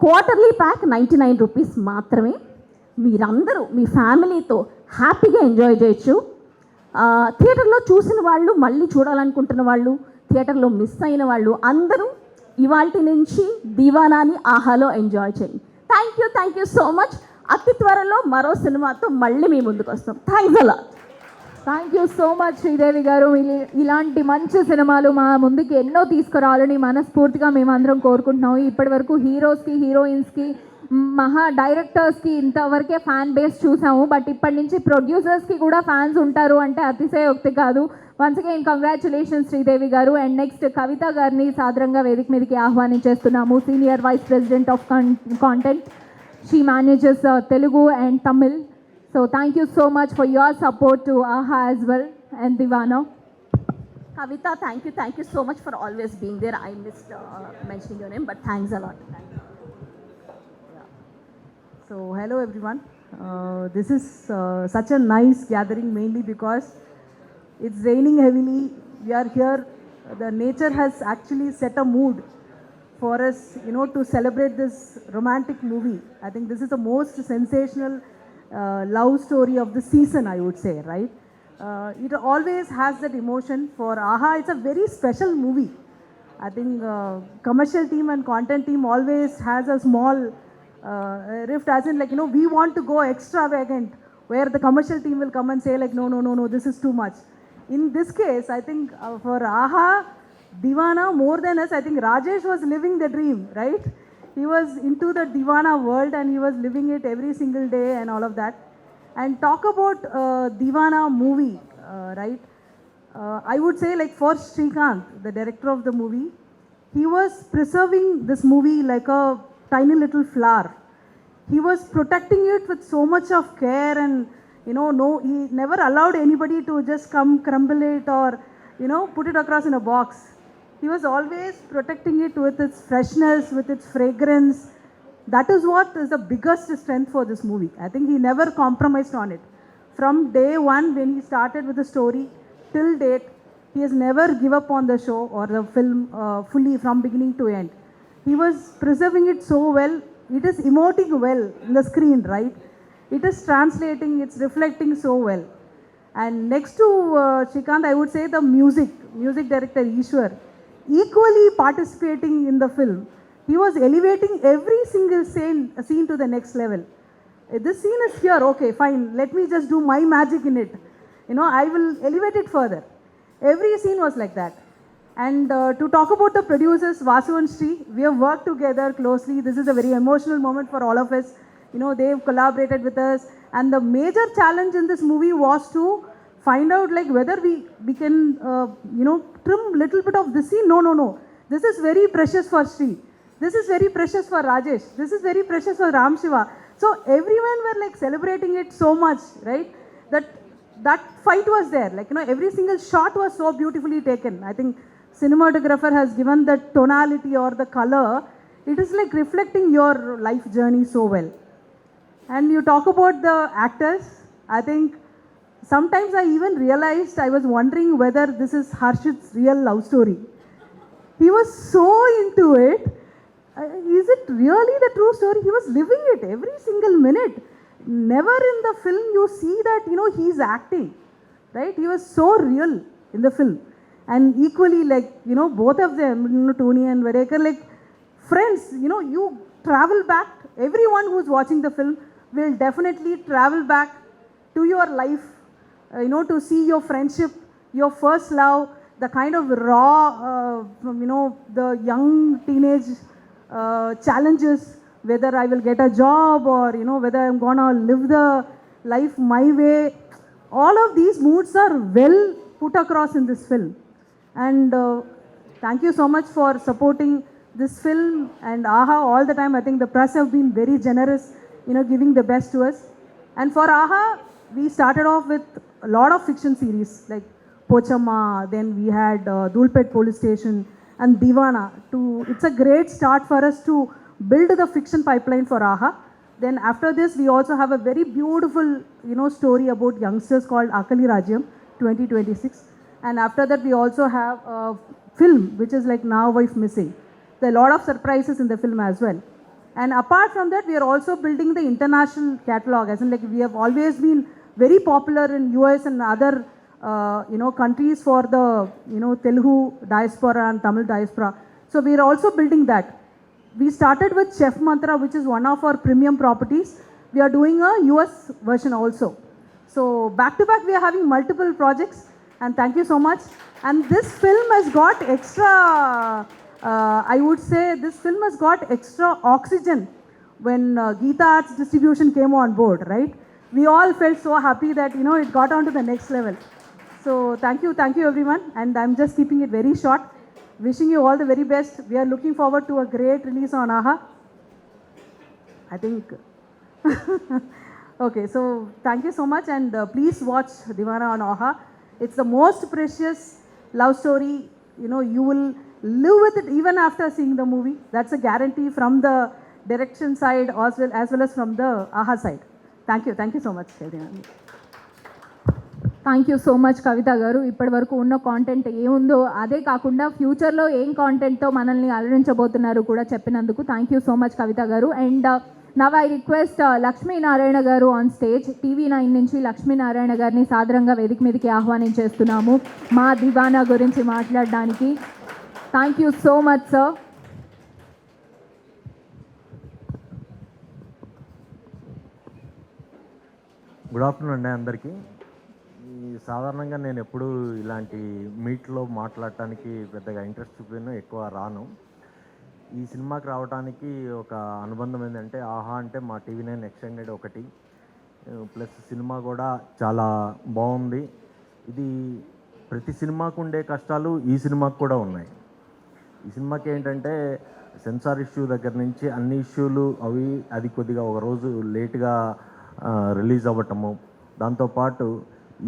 క్వార్టర్లీ ప్యాక్ 99 రూపీస్ మాత్రమే. మీరందరూ మీ ఫ్యామిలీతో హ్యాపీగా ఎంజాయ్ చేయొచ్చు. థియేటర్లో చూసిన వాళ్ళు, మళ్ళీ చూడాలనుకుంటున్న వాళ్ళు, థియేటర్లో మిస్ అయిన వాళ్ళు అందరూ ఇవాల్టి నుంచి దివానాని ఆహాలో ఎంజాయ్ చేయండి. Thank you so much. అతి త్వరలో మరో సినిమాతో మళ్ళీ మీ ముందుకు వస్తాం. థ్యాంక్స్ అలా. Thank you so much Sridevi గారు. ఇలాంటి మంచి సినిమాలు మా ముందుకి ఎన్నో తీసుకురావాలని మనస్ఫూర్తిగా మేమందరం కోరుకుంటున్నాం. ఇప్పటి వరకు హీరోస్కి, హీరోయిన్స్కి, మహా డైరెక్టర్స్కి ఇంతవరకే ఫ్యాన్ బేస్ చూసాము. బట్ ఇప్పటి నుంచి ప్రొడ్యూసర్స్కి కూడా ఫ్యాన్స్ ఉంటారు అంటే అతిశయోక్తి కాదు. వన్స్ అగైన్ కంగ్రాచులేషన్స్ శ్రీదేవి గారు. అండ్ నెక్స్ట్ కవిత గారిని సాదరంగా వేదిక మీదకి ఆహ్వానించేస్తున్నాము. Senior vice president of content. She manages Telugu and Tamil. So thank you so much for your support to AHA as well and Divana. Kavita, thank you so much for always being there. I missed mentioning your name, but thanks a lot. So hello everyone. This is such a nice gathering, mainly because it's raining heavily. We are here. The nature has actually set a mood for us, to celebrate this romantic movie. I think this is the most sensational love story of the season, I would say, right? It always has that emotion. For AHA, it's a very special movie. I think commercial team and content team always has a small rift, as in like, we want to go extravagant, where the commercial team will come and say like, no, this is too much. In this case, I think for AHA, Divana, more than us, I think Rajesh was living the dream, right? He was into the Divana world and he was living it every single day and all of that. And talk about Divana movie, right? I would say like for Srikanth, the director of the movie, he was preserving this movie like a tiny little flower. He was protecting it with so much of care and, he never allowed anybody to just come crumble it or, put it across in a box. He was always protecting it with its freshness, with its fragrance. That is what is the biggest strength for this movie. I think he never compromised on it. From day one when he started with the story till date, he has never give up on the show or the film fully from beginning to end. He was preserving it so well. It is emoting well in the screen, right? It is translating, it's reflecting so well. And next to Srikanth, I would say the music director Ishwar, equally participating in the film. He was elevating every single scene to the next level. This scene is here, okay, fine, let me just do my magic in it. I will elevate it further. Every scene was like that. And to talk about the producers, Vasu and Sri, we have worked together closely. This is a very emotional moment for all of us. They've collaborated with us. And the major challenge in this movie was to find out like whether we can trim little bit of this scene. No, this is very precious for Sri, this is very precious for Rajesh, this is very precious for Ram Shiva. So everyone were like celebrating it so much, right? That fight was there, like every single shot was so beautifully taken. I think cinematographer has given the tonality or the color. It is like reflecting your life journey so well. And you talk about the actors, I think sometimes I even realized, I was wondering whether this is Harshit's real love story. He was so into it. Is it really the true story? He was living it every single minute. Never in the film you see that, he's acting, right? He was so real in the film. And equally like, both of them, Tony and Vadekar, like friends, you travel back. Everyone who's watching the film will definitely travel back to your life, to see your friendship, your first love, the kind of raw, the young teenage challenges, whether I will get a job or, whether I'm gonna live the life my way. All of these moods are well put across in this film. And thank you so much for supporting this film and AHA all the time. I think the press have been very generous, giving the best to us. And for AHA, we started off with a lot of fiction series like Pochamma, then we had Dulpet Police Station and Divana. It's a great start for us to build the fiction pipeline for AHA. Then after this, we also have a very beautiful, story about youngsters called Akali Rajyam 2026. And after that, we also have a film, which is like Now Wife Missing. There are a lot of surprises in the film as well. And apart from that, we are also building the international catalog. As in, like, we have always been very popular in US and other, countries for the, Telugu diaspora and Tamil diaspora. So we are also building that. We started with Chef Mantra, which is one of our premium properties. We are doing a US version also. So back to back, we are having multiple projects. And thank you so much. And this film has got extra, I would say, this film has got extra oxygen when Geeta Arts Distribution came on board, right? We all felt so happy that, it got on to the next level. So thank you everyone. And I'm just keeping it very short. Wishing you all the very best. We are looking forward to a great release on AHA. I think. Okay, so thank you so much. And please watch Divana on AHA. It's the most precious love story. You will live with it even after seeing the movie. That's a guarantee from the direction side as well as from the AHA side. Thank you so much, everyone. Thank you so much Kavitha garu. ఇప్పటి వరకు ఉన్న content ఏముందో అదే కాకుండా ఫ్యూచర్లో ఏం కాంటెంట్తో మనల్ని అలరించబోతున్నారు కూడా చెప్పినందుకు thank you so much Kavitha గారు. And now I request Lakshminarayana గారు ఆన్ స్టేజ్. TV9 నుంచి లక్ష్మీనారాయణ గారిని సాదరంగా వేదిక మీదకి ఆహ్వానించేస్తున్నాము మా దివానా గురించి మాట్లాడడానికి. Thank you so much sir. Good afternoon అండి అందరికీ. సాధారణంగా నేను ఎప్పుడు ఇలాంటి మీట్లో మాట్లాడటానికి పెద్దగా ఇంట్రెస్ట్ చూపిను, ఎక్కువ రాను. ఈ సినిమాకి రావడానికి ఒక అనుబంధం ఏంటంటే ఆహా అంటే మా TV9 ఎక్స్టెండెడ్ ఒకటి, ప్లస్ సినిమా కూడా చాలా బాగుంది. ఇది ప్రతి సినిమాకు ఉండే కష్టాలు ఈ సినిమాకు కూడా ఉన్నాయి. ఈ సినిమాకి ఏంటంటే సెన్సార్ ఇష్యూ దగ్గర నుంచి అన్ని ఇష్యూలు అది కొద్దిగా ఒక రోజు లేట్గా రిలీజ్ అవ్వటము. దాంతోపాటు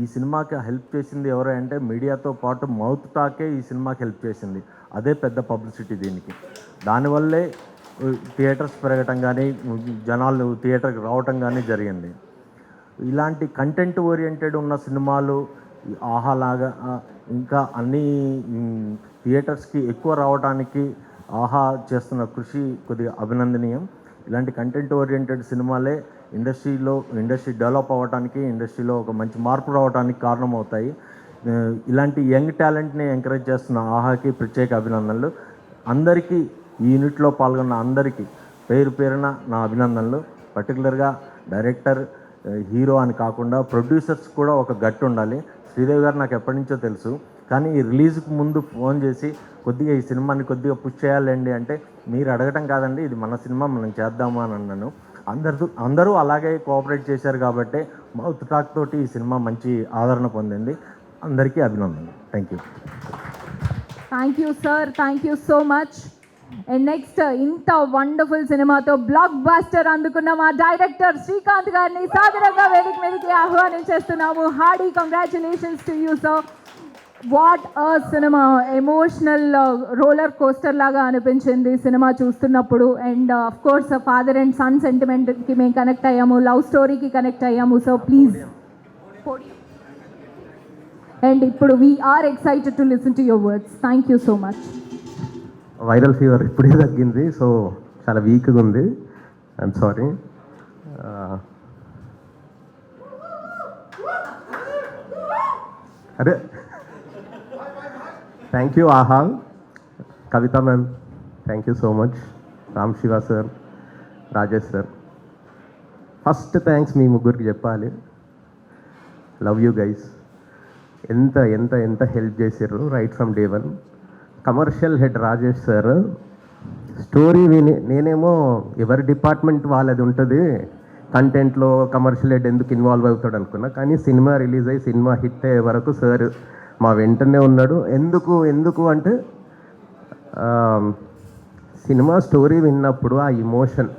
ఈ సినిమాకి హెల్ప్ చేసింది ఎవరు అంటే మీడియాతో పాటు మౌత్ టాకే ఈ సినిమాకి హెల్ప్ చేసింది. అదే పెద్ద పబ్లిసిటీ దీనికి. దానివల్లే థియేటర్స్ పెరగటం కానీ జనాలు థియేటర్కి రావటం కానీ జరిగింది. ఇలాంటి కంటెంట్ ఓరియంటెడ్ ఉన్న సినిమాలు ఆహాలాగా ఇంకా అన్ని థియేటర్స్కి ఎక్కువ రావడానికి ఆహా చేస్తున్న కృషి కొద్దిగా అభినందనీయం. ఇలాంటి కంటెంట్ ఓరియంటెడ్ సినిమాలే ఇండస్ట్రీ డెవలప్ అవ్వడానికి, ఇండస్ట్రీలో ఒక మంచి మార్పు రావడానికి కారణమవుతాయి. ఇలాంటి యంగ్ టాలెంట్ని ఎంకరేజ్ చేస్తున్న ఆహాకి ప్రత్యేక అభినందనలు. అందరికీ ఈ యూనిట్లో పాల్గొన్న అందరికీ పేరున నా అభినందనలు. పర్టికులర్గా డైరెక్టర్, హీరో అని కాకుండా ప్రొడ్యూసర్స్ కూడా ఒక గట్టు ఉండాలి. శ్రీదేవి గారు నాకు ఎప్పటి నుంచో తెలుసు, కానీ ఈ రిలీజ్కి ముందు ఫోన్ చేసి కొద్దిగా ఈ సినిమాని కొద్దిగా పుష్ చేయాలండి అంటే మీరు అడగటం కాదండి, ఇది మన సినిమా మనం చేద్దాము అని అన్నాను. అందరూ అలాగే కోఆపరేట్ చేశారు కాబట్టి మౌత్ టాక్ తోటి ఈ సినిమా మంచి ఆదరణ పొందింది. అందరికీ అభినందనలు. Thank you. Thank you sir, thank you so much. And next ఇంత వండర్ఫుల్ సినిమాతో బ్లాక్ బాస్టర్ అందుకున్న మా డైరెక్టర్ శ్రీకాంత్ గారిని సాదరంగా వేదిక మీదకి ఆహ్వానించేస్తున్నాము. Hearty congratulations to you sir. What a cinema, emotional roller coaster లాగా అనిపించింది సినిమా చూస్తున్నప్పుడు. And of course father and son సెంటిమెంట్కి మేము కనెక్ట్ అయ్యాము, లవ్ స్టోరీకి కనెక్ట్ అయ్యాము. So please. అండ్ ఇప్పుడు we are excited to listen to your words. Thank you so much. Viral fever ఇప్పుడే తగ్గింది, సో చాలా వీక్గా ఉంది. I'm sorry. అరే thank you Aha, Kavitha ma'am, thank you so much, Ram Shiva sir, Rajesh sir. First thanks మీ ముగ్గురికి చెప్పాలి. Love you guys. ఎంత ఎంత ఎంత హెల్ప్ చేశారు right from day one. Commercial head Rajesh sir story విని నేనేమో ఎవరి డిపార్ట్మెంట్ వాళ్ళది ఉంటుంది, కంటెంట్లో కమర్షియల్ హెడ్ ఎందుకు ఇన్వాల్వ్ అవుతాడు అనుకున్నా. కానీ సినిమా రిలీజ్ అయ్యి సినిమా హిట్ అయ్యే వరకు సార్ మా వెంటనే ఉన్నాడు. ఎందుకు అంటే సినిమా స్టోరీ విన్నప్పుడు ఆ ఇమోషన్,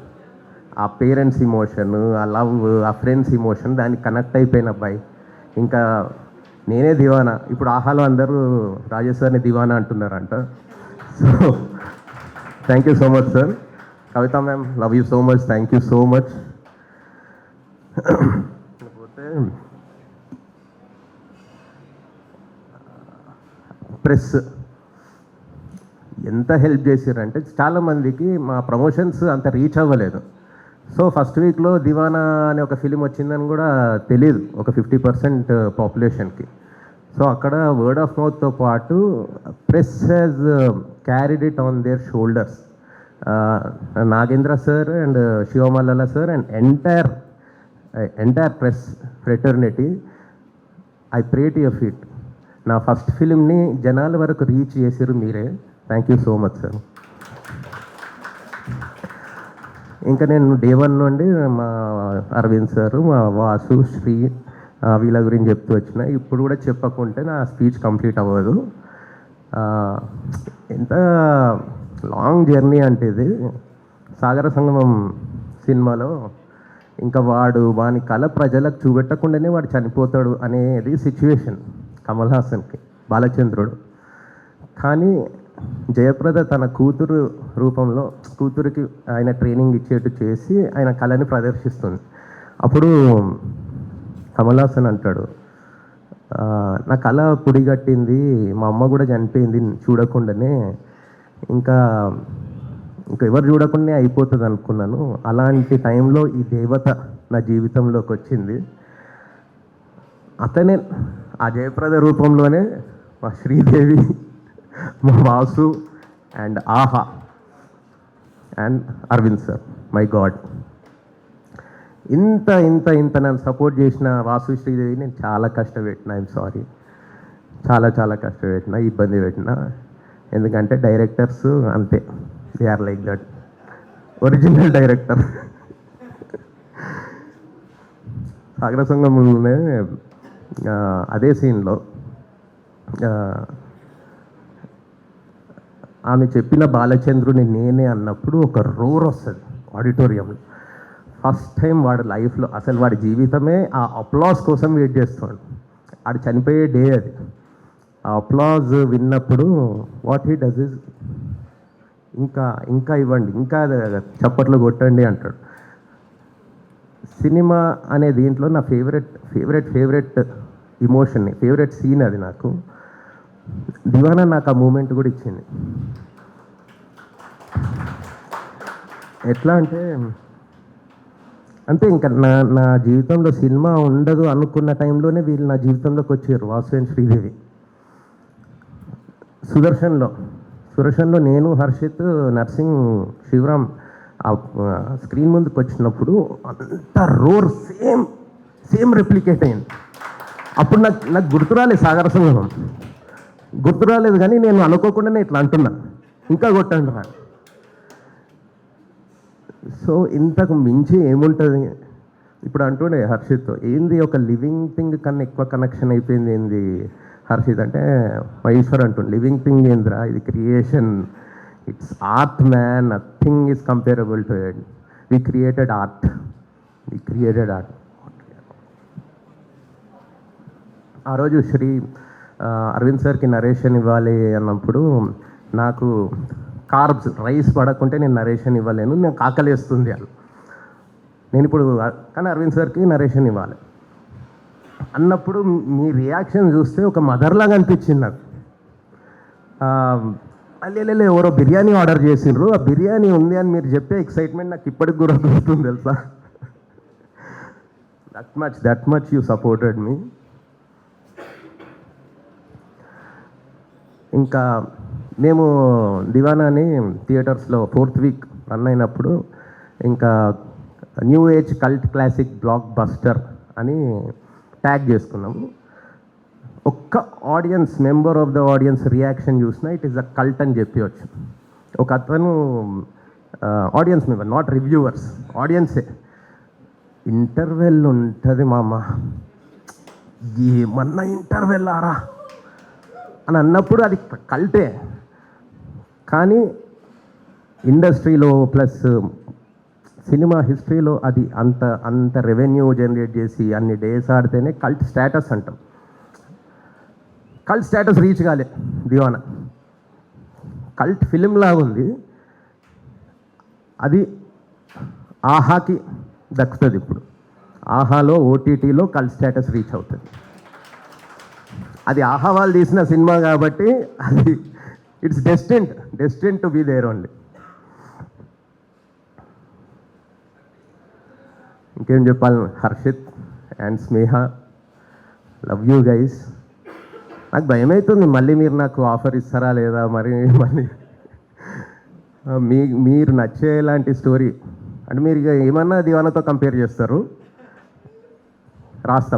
ఆ పేరెంట్స్ ఇమోషన్, ఆ లవ్, ఆ ఫ్రెండ్స్ ఇమోషన్ దానికి కనెక్ట్ అయిపోయిన అబ్బాయి. ఇంకా నేనే దివానా. ఇప్పుడు ఆహాలో అందరూ రాజేష్ సార్ని దివానా అంటున్నారంట. So thank you so much sir. Kavitha ma'am, love you so much, thank you so much. పోతే ప్రెస్ ఎంత హెల్ప్ చేశారంటే చాలామందికి మా ప్రమోషన్స్ అంత రీచ్ అవ్వలేదు. సో ఫస్ట్ వీక్లో దివానా అనే ఒక ఫిలిం వచ్చిందని కూడా తెలియదు ఒక 50% పాపులేషన్కి. సో అక్కడ వర్డ్ ఆఫ్ మౌత్తో పాటు press has carried it on their shoulders. Nagendra sir and Sivamallala sir and entire press fraternity, I pray to your feet. నా ఫస్ట్ ఫిలింని జనాల వరకు రీచ్ చేసారు మీరే. Thank you so much sir. ఇంకా నేను డే 1 నుండి మా అరవింద్ సారు, మా వాసు, శ్రీ వీళ్ళ గురించి చెప్తూ వచ్చిన. ఇప్పుడు కూడా చెప్పకుంటే నా స్పీచ్ కంప్లీట్ అవ్వదు. ఎంత లాంగ్ జర్నీ అంటే ఇది. సాగర సంగమం సినిమాలో ఇంకా వాని కళ ప్రజలకు చూపెట్టకుండానే వాడు చనిపోతాడు అనేది సిచ్యువేషన్ కమల్ హాసన్కి, బాలచంద్రుడు. కానీ జయప్రద తన కూతురు రూపంలో కూతురికి ఆయన ట్రైనింగ్ ఇచ్చేట్టు చేసి ఆయన కళని ప్రదర్శిస్తుంది. అప్పుడు కమల్ హాసన్ అంటాడు, నా కళ పుడిగట్టింది, మా అమ్మ కూడా చనిపోయింది చూడకుండానే, ఇంకా ఎవరు చూడకుండానే అయిపోతుంది అనుకున్నాను. అలాంటి టైంలో ఈ దేవత నా జీవితంలోకి వచ్చింది. అతనే ఆ జయప్రద రూపంలోనే మా శ్రీదేవి, మా Vasu and Aha and Aravind sir, my god. ఇంత ఇంత ఇంత నన్ను సపోర్ట్ చేసిన వాసు, శ్రీదేవి నేను చాలా కష్టపెట్టిన. ఐఎమ్ సారీ, చాలా చాలా కష్టపెట్టిన, ఇబ్బంది పెట్టిన. ఎందుకంటే డైరెక్టర్స్ అంతే, they are like that, original director. Sagara సంగంలోనే అదే సీన్లో ఆమె చెప్పిన బాలచంద్రుని నేనే అన్నప్పుడు ఒక రోర్ వస్తుంది ఆడిటోరియంలో. ఫస్ట్ టైం వాడి లైఫ్లో, అసలు వాడి జీవితమే ఆ అప్లాజ్ కోసం వెయిట్ చేస్తాడు. ఆడు చనిపోయే డే అది. ఆ అప్లాజ్ విన్నప్పుడు వాట్ హీ డస్ ఇస్ ఇంకా ఇంకా ఇవ్వండి, ఇంకా చప్పట్లు కొట్టండి అంటాడు. సినిమా అనే దీంట్లో నా ఫేవరెట్ ఇమోషన్, ఫేవరెట్ సీన్ అది నాకు. దివానా నాకు ఆ మూమెంట్ కూడా ఇచ్చింది. ఎట్లా అంటే అంతే, ఇంకా నా జీవితంలో సినిమా ఉండదు అనుకున్న టైంలోనే వీళ్ళు నా జీవితంలోకి వచ్చారు, వాసు అండ్ శ్రీదేవి. సుదర్శన్లో నేను, హర్షిత్, నర్సింగ్, శివరామ్ ఆ స్క్రీన్ ముందుకు వచ్చినప్పుడు అంత రోర్ సేమ్ రెప్లికేట్ అయింది. అప్పుడు నాకు గుర్తురాలేదు సాగర సంగమం, గుర్తురాలేదు. కానీ నేను అనుకోకుండానే ఇట్లా అంటున్నా, ఇంకా కొట్టండి రా. సో ఇంతకు మించి ఏముంటుంది. ఇప్పుడు అంటుండే హర్షిత్తో, ఏంది ఒక లివింగ్ థింగ్ కన్నా ఎక్కువ కనెక్షన్ అయిపోయింది ఏంది హర్షిత్ అంటే, మహేశ్వర్ అంటుండే, లివింగ్ థింగ్ ఏంద్రా, ఇది creation, it's art man, nothing is comparable to it. We created art. ఆ రోజు అరవింద్ సార్కి నరేషన్ ఇవ్వాలి అన్నప్పుడు నాకు కార్బ్స్, రైస్ పడకుంటే నేను నరేషన్ ఇవ్వలేను, నాకు ఆకలేస్తుంది అని. నేను ఇప్పుడు కానీ అరవింద్ సార్కి నరేషన్ ఇవ్వాలి అన్నప్పుడు మీ రియాక్షన్ చూస్తే ఒక మదర్లాగా అనిపించింది నాకు. అల్లెలే ఎవరో బిర్యానీ ఆర్డర్ చేసిండ్రు, ఆ బిర్యానీ ఉంది అని మీరు చెప్పే ఎక్సైట్మెంట్ నాకు ఇప్పటికి కూడా గుర్తుంది తెలుసా. That much you supported me. ఇంకా మేము దివానాని థియేటర్స్లో 4th వీక్ రన్ అయినప్పుడు ఇంకా new age cult classic blockbuster అని ట్యాగ్ చేసుకున్నాము. ఒక్క audience, member of the audience reaction చూసినా ఇట్ ఈస్ అ కల్ట్ అని చెప్పవచ్చు. ఒక అతను ఆడియన్స్ మెంబర్, నాట్ రివ్యూవర్స్, ఆడియన్సే, ఇంటర్వెల్ ఉంటుంది మామ, ఏమన్నా ఇంటర్వెల్ ఆరా అని అన్నప్పుడు అది కల్టే. కానీ ఇండస్ట్రీలో ప్లస్ సినిమా హిస్టరీలో అది అంత రెవెన్యూ జనరేట్ చేసి అన్ని డేస్ ఆడితేనే కల్ట్ స్టేటస్ అంటాం. కల్ట్ స్టేటస్ రీచ్ కాలే దివానా. కల్ట్ ఫిలిం లాగా ఉంది అది, ఆహాకి దక్కుతుంది. ఇప్పుడు ఆహాలో, ఓటీటీలో కల్ట్ స్టేటస్ రీచ్ అవుతుంది. అది ఆహా వాళ్ళు తీసిన సినిమా కాబట్టి అది it's destined to be there only. ఇంకేం చెప్పాలి, Harshit and Sneha, love you guys. నాకు భయం అవుతుంది మళ్ళీ మీరు నాకు ఆఫర్ ఇస్తారా లేదా, మరి మళ్ళీ మీరు నచ్చేలాంటి స్టోరీ అంటే మీరు ఇక ఏమన్నా దివానాతో కంపేర్ చేస్తారు.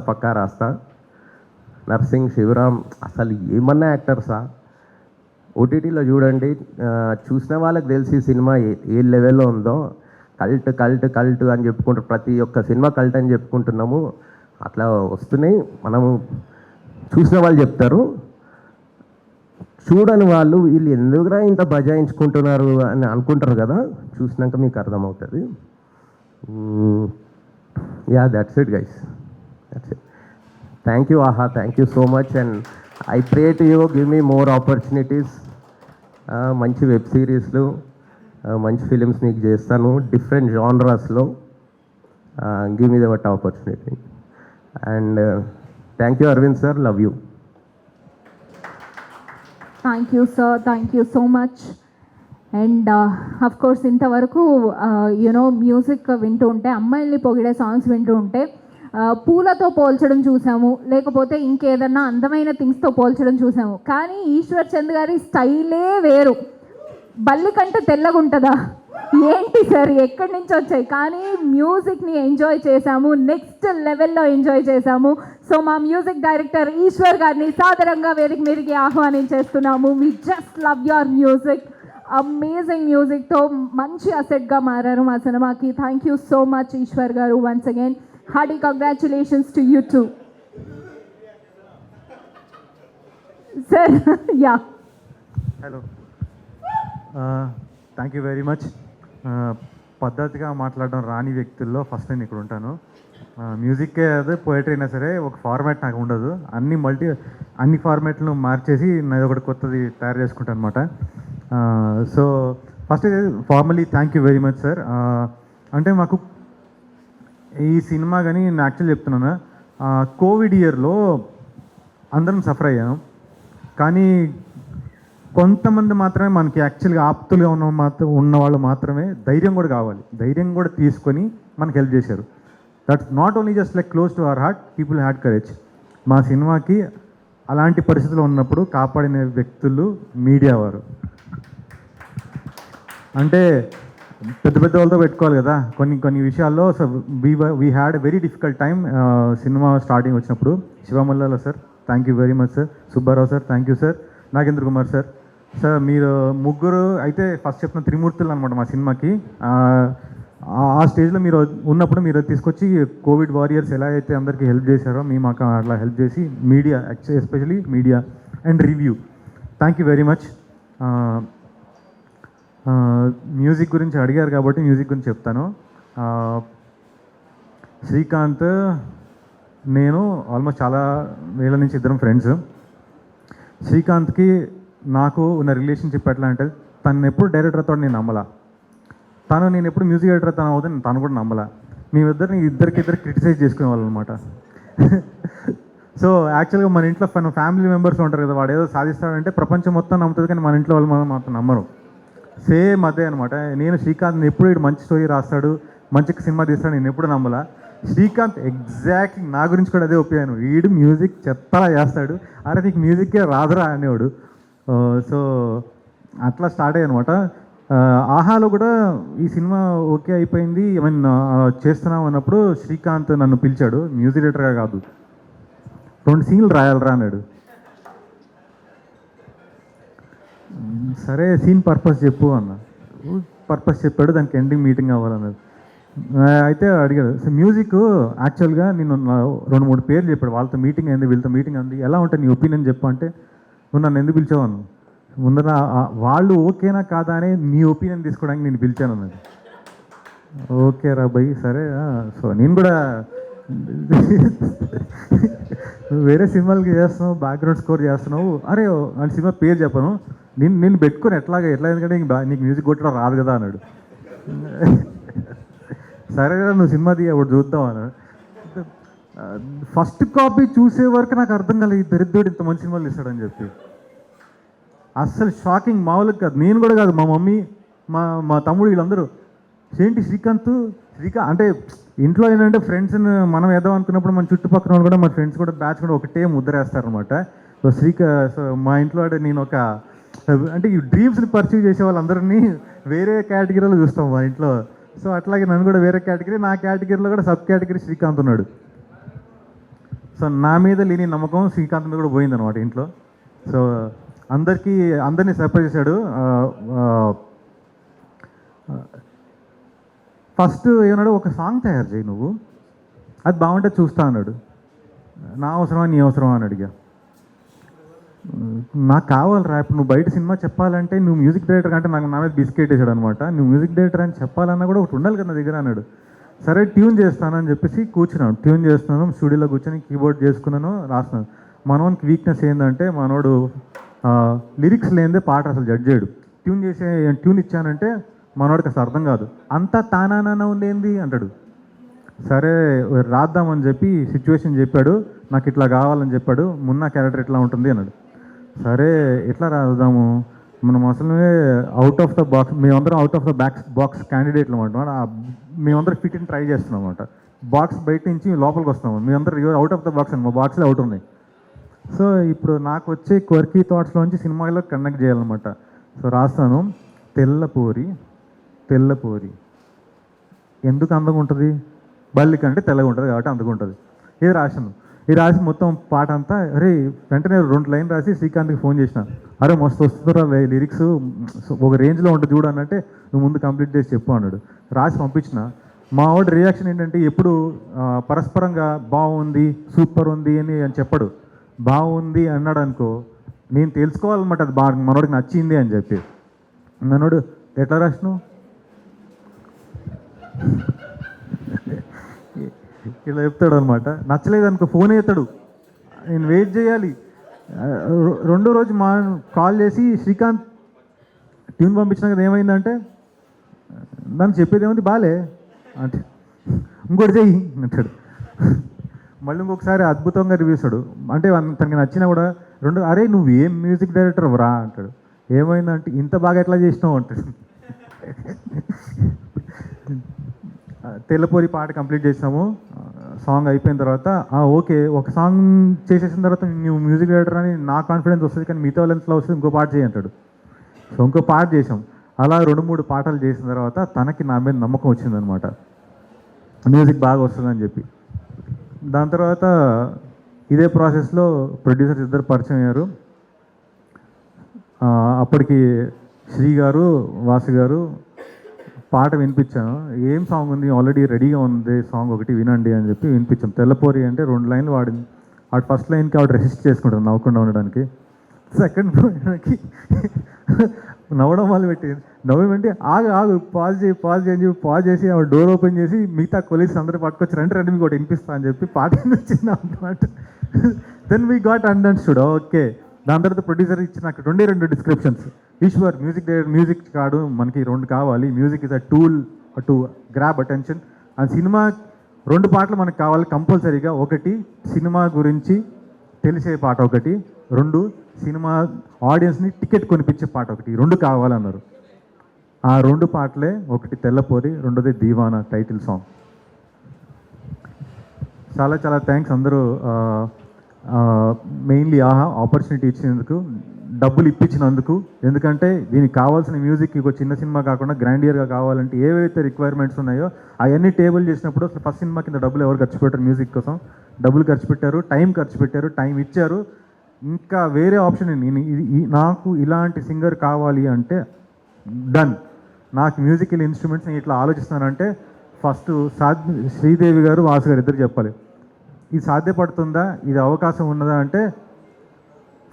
పక్కా రాస్తా. నర్సింగ్, శివరామ్ అసలు ఏమన్నా యాక్టర్సా. ఓటీటీలో చూడండి, చూసిన వాళ్ళకి తెలిసి సినిమా ఏ లెవెల్లో ఉందో. కల్ట్ కల్ట్ కల్ట్ అని చెప్పుకుంటారు, ప్రతి ఒక్క సినిమా కల్ట్ అని చెప్పుకుంటున్నాము. అట్లా వస్తున్నాయి, మనము చూసిన వాళ్ళు చెప్తారు, చూడని వాళ్ళు వీళ్ళు ఎందుకురా ఇంత బజాయించుకుంటున్నారు అని అనుకుంటారు కదా, చూసినాక మీకు అర్థమవుతుంది. Yeah, that's it guys, that's it. Thank you Aha, thank you so much. And I pray to you give me more opportunities. మంచి వెబ్ సిరీస్లు, మంచి ఫిలిమ్స్ మీకు చేస్తాను డిఫరెంట్ జానరాస్లో. Give me that opportunity. And thank you Aravind sir, love you. Thank you sir, thank you so much. And of course ఇంతవరకు you know music వింటూ ఉంటే, అమ్మాయిల్ని పొగిడే సాంగ్స్ వింటూ ఉంటే పూలతో పోల్చడం చూసాము, లేకపోతే ఇంకేదన్నా అందమైన థింగ్స్తో పోల్చడం చూసాము. కానీ ఈశ్వర్ చంద్ గారి స్టైలే వేరు. బల్లి కంటే తెల్లగుంటుందా ఏంటి సార్, ఎక్కడి నుంచి వచ్చాయి? కానీ మ్యూజిక్ని ఎంజాయ్ చేశాము, నెక్స్ట్ లెవెల్లో ఎంజాయ్ చేశాము. సో మా మ్యూజిక్ డైరెక్టర్ ఈశ్వర్ గారిని సాదరంగా వేదిక మీదకి ఆహ్వానించేస్తున్నాము. We just love your music, amazing మ్యూజిక్తో మంచి అసెట్గా మారారు మా సినిమాకి. Thank you so much Eshwar garu. Once again hearty congratulations to you too. Sir, yeah. Hello. Thank you very much. పద్ధతిగా మాట్లాడడం రాని వ్యక్తుల్లో ఫస్ట్ నేను ఇక్కడ ఉంటాను. మ్యూజిక్కే అదే పోయిటరీ అయినా సరే ఒక ఫార్మాట్ నాకు ఉండదు. అన్ని ఫార్మాట్లను మార్చేసి నేను ఒకటి కొత్తది తయారు చేసుకుంటాను అనమాట. So first formally thank you very much sir. అంటే మాకు ఈ సినిమా కానీ నేను యాక్చువల్ చెప్తున్నాను, కోవిడ్ ఇయర్లో అందరం సఫర్ అయ్యాం. కానీ కొంతమంది మాత్రమే మనకి యాక్చువల్గా ఆప్తులుగా ఉన్న వాళ్ళు మాత్రమే ధైర్యం కూడా కావాలి, ధైర్యం కూడా తీసుకొని మనకు హెల్ప్ చేశారు. That's not only just like close to our heart, people had courage. మా సినిమాకి అలాంటి పరిస్థితులు ఉన్నప్పుడు కాపాడిన వ్యక్తులు మీడియా వారు. అంటే పెద్ద పెద్ద వాళ్ళతో పెట్టుకోవాలి కదా కొన్ని విషయాల్లో. So we had a very difficult time cinema starting వచ్చినప్పుడు. Sivamallala sir thank you very much sir. Subbarao sir thank you sir. Nagendra Kumar sir. Sir మీరు ముగ్గురు అయితే ఫస్ట్ చెప్పిన త్రిమూర్తులు అనమాట మా సినిమాకి. ఆ స్టేజ్లో మీరు ఉన్నప్పుడు మీరు తీసుకొచ్చి కోవిడ్ వారియర్స్ ఎలా అయితే అందరికీ హెల్ప్ చేశారో మేము మాకు అట్లా హెల్ప్ చేసి media, especially media and review, thank you very much. Music గురించి అడిగారు కాబట్టి మ్యూజిక్ గురించి చెప్తాను. శ్రీకాంత్ నేను ఆల్మోస్ట్ చాలా వేళ నుంచి ఇద్దరం ఫ్రెండ్స్. శ్రీకాంత్కి నాకు ఉన్న రిలేషన్షిప్ ఎట్లా అంటే, తను ఎప్పుడు డైరెక్టర్ అవుతాడు నేను నమ్మలా, నేను ఎప్పుడు మ్యూజిక్ డైరెక్టర్ తను అవుతాను తను కూడా నమ్మలా. ఇద్దరికిద్దరు క్రిటిసైజ్ చేసుకునేవాళ్ళు అనమాట. సో యాక్చువల్గా మన ఇంట్లో ఫ్యామిలీ మెంబర్స్ ఉంటారు కదా, వాడు ఏదో సాధిస్తాడంటే ప్రపంచం మొత్తం నమ్ముతుంది, కానీ మన ఇంట్లో వాళ్ళు మాత్రం నమ్మరు. సేమ్ అదే అనమాట. నేను శ్రీకాంత్ ఎప్పుడు ఇటు మంచి స్టోరీ రాస్తాడు, మంచి సినిమా తీస్తాడు నేను ఎప్పుడు నమ్మలా. శ్రీకాంత్ ఎగ్జాక్ట్లీ నా గురించి కూడా అదే ఒపీనియన్. వీడు మ్యూజిక్ చెత్తలా చేస్తాడు, అరే నీకు మ్యూజిక్కే రాదురా అనేవాడు. సో అట్లా స్టార్ట్ అయ్యాయి అనమాట. ఆహాలో కూడా ఈ సినిమా ఓకే అయిపోయింది, ఏమైనా చేస్తున్నాం అన్నప్పుడు శ్రీకాంత్ నన్ను పిలిచాడు, మ్యూజిక్ డైరెక్టర్గా కాదు, 2 సీన్లు రాయాలరా అన్నాడు. సరే సీన్ పర్పస్ చెప్పు అన్న. పర్పస్ చెప్పాడు, దానికి ఎండింగ్ మీటింగ్ అవ్వాలన్నది. అయితే అడిగాడు, సో మ్యూజిక్ యాక్చువల్గా నేను 2-3 పేర్లు చెప్పాడు, వాళ్ళతో మీటింగ్ అయింది, వీళ్ళతో మీటింగ్ అయింది, ఎలా ఉంటుంది నీ ఒపీనియన్ చెప్పు అంటే, నువ్వు నన్ను ఎందుకు పిలిచావు ముందర వాళ్ళు ఓకేనా కాదా అని నీ ఒపీనియన్ తీసుకోవడానికి నేను పిలిచాను అన్నది. ఓకే రా బై సరే. సో నేను కూడా వేరే సినిమాలకి చేస్తున్నావు, బ్యాక్గ్రౌండ్ స్కోర్ చేస్తున్నావు, అరే అని సినిమా పేరు చెప్పను, నేను పెట్టుకొని ఎట్లా ఎందుకంటే నీకు మ్యూజిక్ కొట్టడం రాదు కదా అన్నాడు. సరే నువ్వు సినిమా తీయ ఒకటి చూద్దాం అన్నాడు. ఫస్ట్ కాపీ చూసే వరకు నాకు అర్థం కాలేదు, ఈ దరిద్రుడు ఇంత మంచి సినిమాలు ఇస్తాడని చెప్పి. అస్సలు షాకింగ్, మామూలుగా కాదు. నేను కూడా కాదు, మా మమ్మీ, మా తమ్ముడు, వీళ్ళందరూ ఏంటి శ్రీకాంత్ అంటే ఇంట్లో ఏంటంటే ఫ్రెండ్స్ని మనం ఏదో అనుకున్నప్పుడు మన చుట్టుపక్కల వాళ్ళు కూడా, మన ఫ్రెండ్స్ కూడా, బ్యాచ్ కూడా ఒకటే ముద్రేస్తారనమాట. సో సో మా ఇంట్లో అంటే నేను అంటే ఈ డ్రీమ్స్ని పర్సీవ్ చేసే వాళ్ళందరినీ వేరే కేటగిరీలో చూస్తాం మా ఇంట్లో. సో అట్లాగే నన్ను కూడా వేరే కేటగిరీ, నా కేటగిరీలో కూడా సబ్ కేటగిరీ శ్రీకాంత్ ఉన్నాడు. సో నా మీద లేని నమ్మకం శ్రీకాంత్ మీద కూడా పోయిందనమాట ఇంట్లో. సో అందరినీ సర్ప్రైజ్ చేశాడు. ఫస్ట్ ఏమన్నాడు, ఒక సాంగ్ తయారు చేయి నువ్వు, అది బాగుంటే చూస్తా అన్నాడు. నా అవసరమా నీ అవసరమా అని అడిగా. నాకు కావాలరా, ఇప్పుడు నువ్వు బయట సినిమా చెప్పాలంటే నువ్వు మ్యూజిక్ డైరెక్టర్ అంటే నాకు నా మీద బిస్కెట్ వేసాడు అనమాట. నువ్వు మ్యూజిక్ డైరెక్టర్ అని చెప్పాలన్నా కూడా ఒకటి ఉండాలి కదా నా దగ్గర అన్నాడు. సరే ట్యూన్ చేస్తానని చెప్పేసి కూర్చున్నాను. ట్యూన్ చేస్తున్నాను, స్టూడియోలో కూర్చొని కీబోర్డ్ చేసుకున్నాను, రాస్తున్నాను. మనోనికి వీక్నెస్ ఏంటంటే మనోడు లిరిక్స్ లేనిదే పాట అసలు జడ్జ్ చేయడు. ట్యూన్ ఇచ్చానంటే మనోడికి అసలు అర్థం కాదు. అంతా తానానా ఉందేంది అంటాడు. సరే రాద్దామని చెప్పి సిచ్యువేషన్ చెప్పాడు, నాకు ఇట్లా కావాలని చెప్పాడు, మున్నా క్యారెక్టర్ ఎట్లా ఉంటుంది అన్నాడు. సరే ఎట్లా రాద్దాము, మనం అసలు అవుట్ ఆఫ్ ద బాక్స్, మేమందరం అవుట్ ఆఫ్ ద బాక్స్ క్యాండిడేట్లు అనమాట. మేమందరం ఫిట్ ఇన్ ట్రై చేస్తున్నాం అనమాట. బాక్స్ బయట నుంచి లోపలికి వస్తాము, మేమందరం అవుట్ ఆఫ్ ద బాక్స్ అని, మా బాక్స్లో అవుట్ ఉన్నాయి. సో ఇప్పుడు నాకు వచ్చే క్వర్కీ థాట్స్లోంచి సినిమాలో కనెక్ట్ చేయాలన్నమాట. సో రాస్తాను, తెల్లపోరి ఎందుకు అందంగా ఉంటుంది, బల్లి కంటే తెల్లగా ఉంటుంది కాబట్టి అందంగా ఉంటుంది. ఇది రాశాను. ఇది రాసి మొత్తం పాట అంతా, అరే వెంటనే 2 లైన్ రాసి శ్రీకాంత్కి ఫోన్ చేసిన, అరే మస్తు వస్తుందిరా లిరిక్స్, ఒక రేంజ్లో ఉంటుంది చూడు అన్నట్టే, నువ్వు ముందు కంప్లీట్ చేసి చెప్పు అన్నాడు. రాసి పంపించిన. మా వాడి రియాక్షన్ ఏంటంటే ఎప్పుడు పరస్పరంగా బాగుంది, సూపర్ ఉంది అని చెప్పడు. బాగుంది అన్నాడు అనుకో, నేను తెలుసుకోవాలన్నమాట అది మనోడికి నచ్చింది అని చెప్పి. మనోడు ఎట్లా రాసినావు ఇలా చెప్తాడు అనమాట. నచ్చలేదు అనుకో ఫోన్ ఎత్తాడు, నేను వెయిట్ చేయాలి. 2వ రోజు కాల్ చేసి, శ్రీకాంత్ ట్యూన్ పంపించిన కదా ఏమైందంటే, దాన్ని చెప్పేది ఏముంది బాలే అంటే, ఇంకోటి చెయ్యి అంటాడు. మళ్ళీ ఇంకొకసారి అద్భుతంగా రివ్యూస్తాడు. అంటే తనకి నచ్చినా కూడా అరే నువ్వు ఏం మ్యూజిక్ డైరెక్టర్ రా అంటాడు. ఏమైందంటే ఇంత బాగా ఎట్లా చేసినావు అంటాడు. తెల్లపోరి పాట కంప్లీట్ చేసాము. సాంగ్ అయిపోయిన తర్వాత ఓకే, ఒక సాంగ్ చేసేసిన తర్వాత నువ్వు మ్యూజిక్ డైరెక్టర్ అని నా కాన్ఫిడెన్స్ వస్తుంది, కానీ మిగతా లెన్స్లో వస్తుంది, ఇంకో పాట చేయి అంటాడు. సో ఇంకో పాట చేసాం. అలా 2-3 పాటలు చేసిన తర్వాత తనకి నా మీద నమ్మకం వచ్చిందనమాట, మ్యూజిక్ బాగా వస్తుందని చెప్పి. దాని తర్వాత ఇదే ప్రాసెస్లో ప్రొడ్యూసర్స్ ఇద్దరు పరిచయం అయ్యారు. అప్పటికి శ్రీ గారు, వాసు గారు పాట వినిపించాను. ఏం సాంగ్ ఉంది, ఆల్రెడీ రెడీగా ఉంది సాంగ్, ఒకటి వినండి అని చెప్పి వినిపించాం. తెల్లపోరి అంటే 2 లైన్లు వాడింది. వాడు ఫస్ట్ లైన్కి ఆవిడ రెసిస్ట్ చేసుకుంటాను నవ్వకుండా ఉండడానికి. సెకండ్ లైన్కి నవ్వడం వాళ్ళు పెట్టింది. నవ్వేమంటే ఆగు పాజ్ అని చెప్పి పాజ్ చేసి ఆవిడ డోర్ ఓపెన్ చేసి మిగతా కొలీగ్స్ అందరూ పట్టుకొచ్చారు. అంటే మీకు ఒకటి వినిపిస్తా అని చెప్పి పాట వినిపించింది అన్నమాట. Then we got understood. Okay, దాని తర్వాత ప్రొడ్యూసర్ ఇచ్చిన నాకు 2 డిస్క్రిప్షన్స్. ఈశ్వర్ మ్యూజిక్ కాదు, మనకి 2 కావాలి. Music is a tool to grab attention. And cinema 2 పాటలు మనకు కావాలి కంపల్సరీగా. ఒకటి సినిమా గురించి తెలిసే పాట ఒకటి, 2 సినిమా ఆడియన్స్ని టికెట్ కొనిపించే పాట ఒకటి, 2 కావాలన్నారు. ఆ 2 పాటలే, ఒకటి తెల్లపోరి, 2ది దీవానా టైటిల్ సాంగ్. చాలా చాలా థ్యాంక్స్ అందరూ. మెయిన్లీ ఆపర్చునిటీ ఇచ్చినందుకు, డబ్బులు ఇప్పించినందుకు. ఎందుకంటే దీనికి కావాల్సిన మ్యూజిక్ ఒక చిన్న సినిమా కాకుండా గ్రాండియర్గా కావాలంటే ఏవైతే రిక్వైర్మెంట్స్ ఉన్నాయో అవన్నీ టేబుల్ చేసినప్పుడు అసలు ఫస్ట్ సినిమా కింద డబ్బులు ఎవరు ఖర్చు పెట్టారు, మ్యూజిక్ కోసం డబ్బులు ఖర్చు పెట్టారు, టైం ఖర్చు పెట్టారు, టైం ఇచ్చారు. ఇంకా వేరే ఆప్షన్ నాకు ఇలాంటి సింగర్ కావాలి అంటే డన్. నాకు మ్యూజికల్ ఇన్స్ట్రుమెంట్స్ నేను ఇట్లా ఆలోచిస్తానంటే ఫస్ట్ శ్రీదేవి గారు, వాసు గారు ఇద్దరు చెప్పాలి, ఇది సాధ్యపడుతుందా, ఇది అవకాశం ఉన్నదా అంటే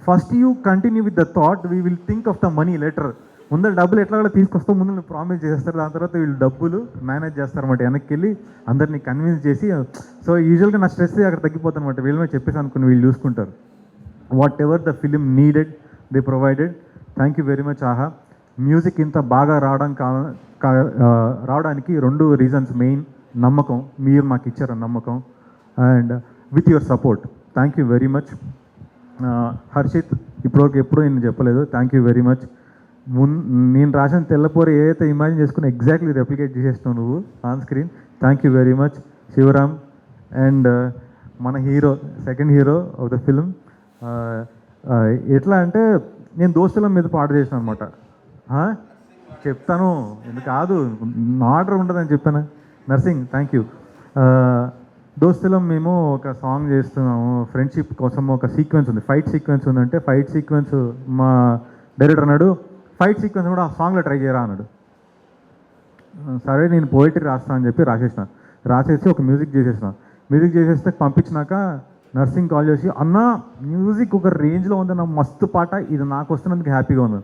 first you continue with the thought, we will think of the money letter. ముందర డబ్బులు ఎట్లా కూడా తీసుకొస్తాం, ముందు నువ్వు ప్రామిస్ చేస్తారు, దాని తర్వాత వీళ్ళు డబ్బులు మేనేజ్ చేస్తారన్నమాట. వెనక్కి వెళ్ళి అందరినీ కన్విన్స్ చేసి. సో యూజువల్గా నా స్ట్రెస్ అక్కడ తగ్గిపోతుంది అనమాట. వీళ్ళమే చెప్పేసి అనుకుని వీళ్ళు చూసుకుంటారు. What ever the film needed they provided. Thank you very much. ఆహా, మ్యూజిక్ ఇంత బాగా రావడానికి 2 రీజన్స్ మెయిన్. నమ్మకం, మీరు మాకు ఇచ్చారు నమ్మకం. And with your support. Thank you very much. Harshith, ఇప్పటివరకు ఎప్పుడూ నేను చెప్పలేదు, థ్యాంక్ యూ వెరీ మచ్. నేను రాసిన తెల్లపోర ఏదైతే ఇమాజిన్ చేసుకుని ఎగ్జాక్ట్లీ రెప్లికేట్ చేసేస్తున్నావు నువ్వు on screen. Thank you very much Sivaram. And మన hero, second hero of the film, ఎట్లా అంటే నేను దోస్తుల మీద పాట చేసిన అనమాట. చెప్తాను, ఎందుకు కాదు, ఆర్డర్ ఉంటుందని చెప్పాను. Nursing, thank you. దోస్తులం మేము ఒక సాంగ్ చేస్తున్నాము, ఫ్రెండ్షిప్ కోసం ఒక సీక్వెన్స్ ఉంది, ఫైట్ సీక్వెన్స్ ఉందంటే ఫైట్ సీక్వెన్స్ మా డైరెక్టర్ అన్నాడు ఫైట్ సీక్వెన్స్ కూడా ఆ సాంగ్లో ట్రై చేయరా అన్నాడు. సరే నేను పోయిటరీ రాస్తాను అని చెప్పి రాసేసి ఒక మ్యూజిక్ చేసేస్తే పంపించినాక నర్సింగ్ కాల్ చేసి, అన్న మ్యూజిక్ ఒక రేంజ్లో ఉంది, నా మస్తు పాట, ఇది నాకు వస్తున్నందుకు హ్యాపీగా ఉంది.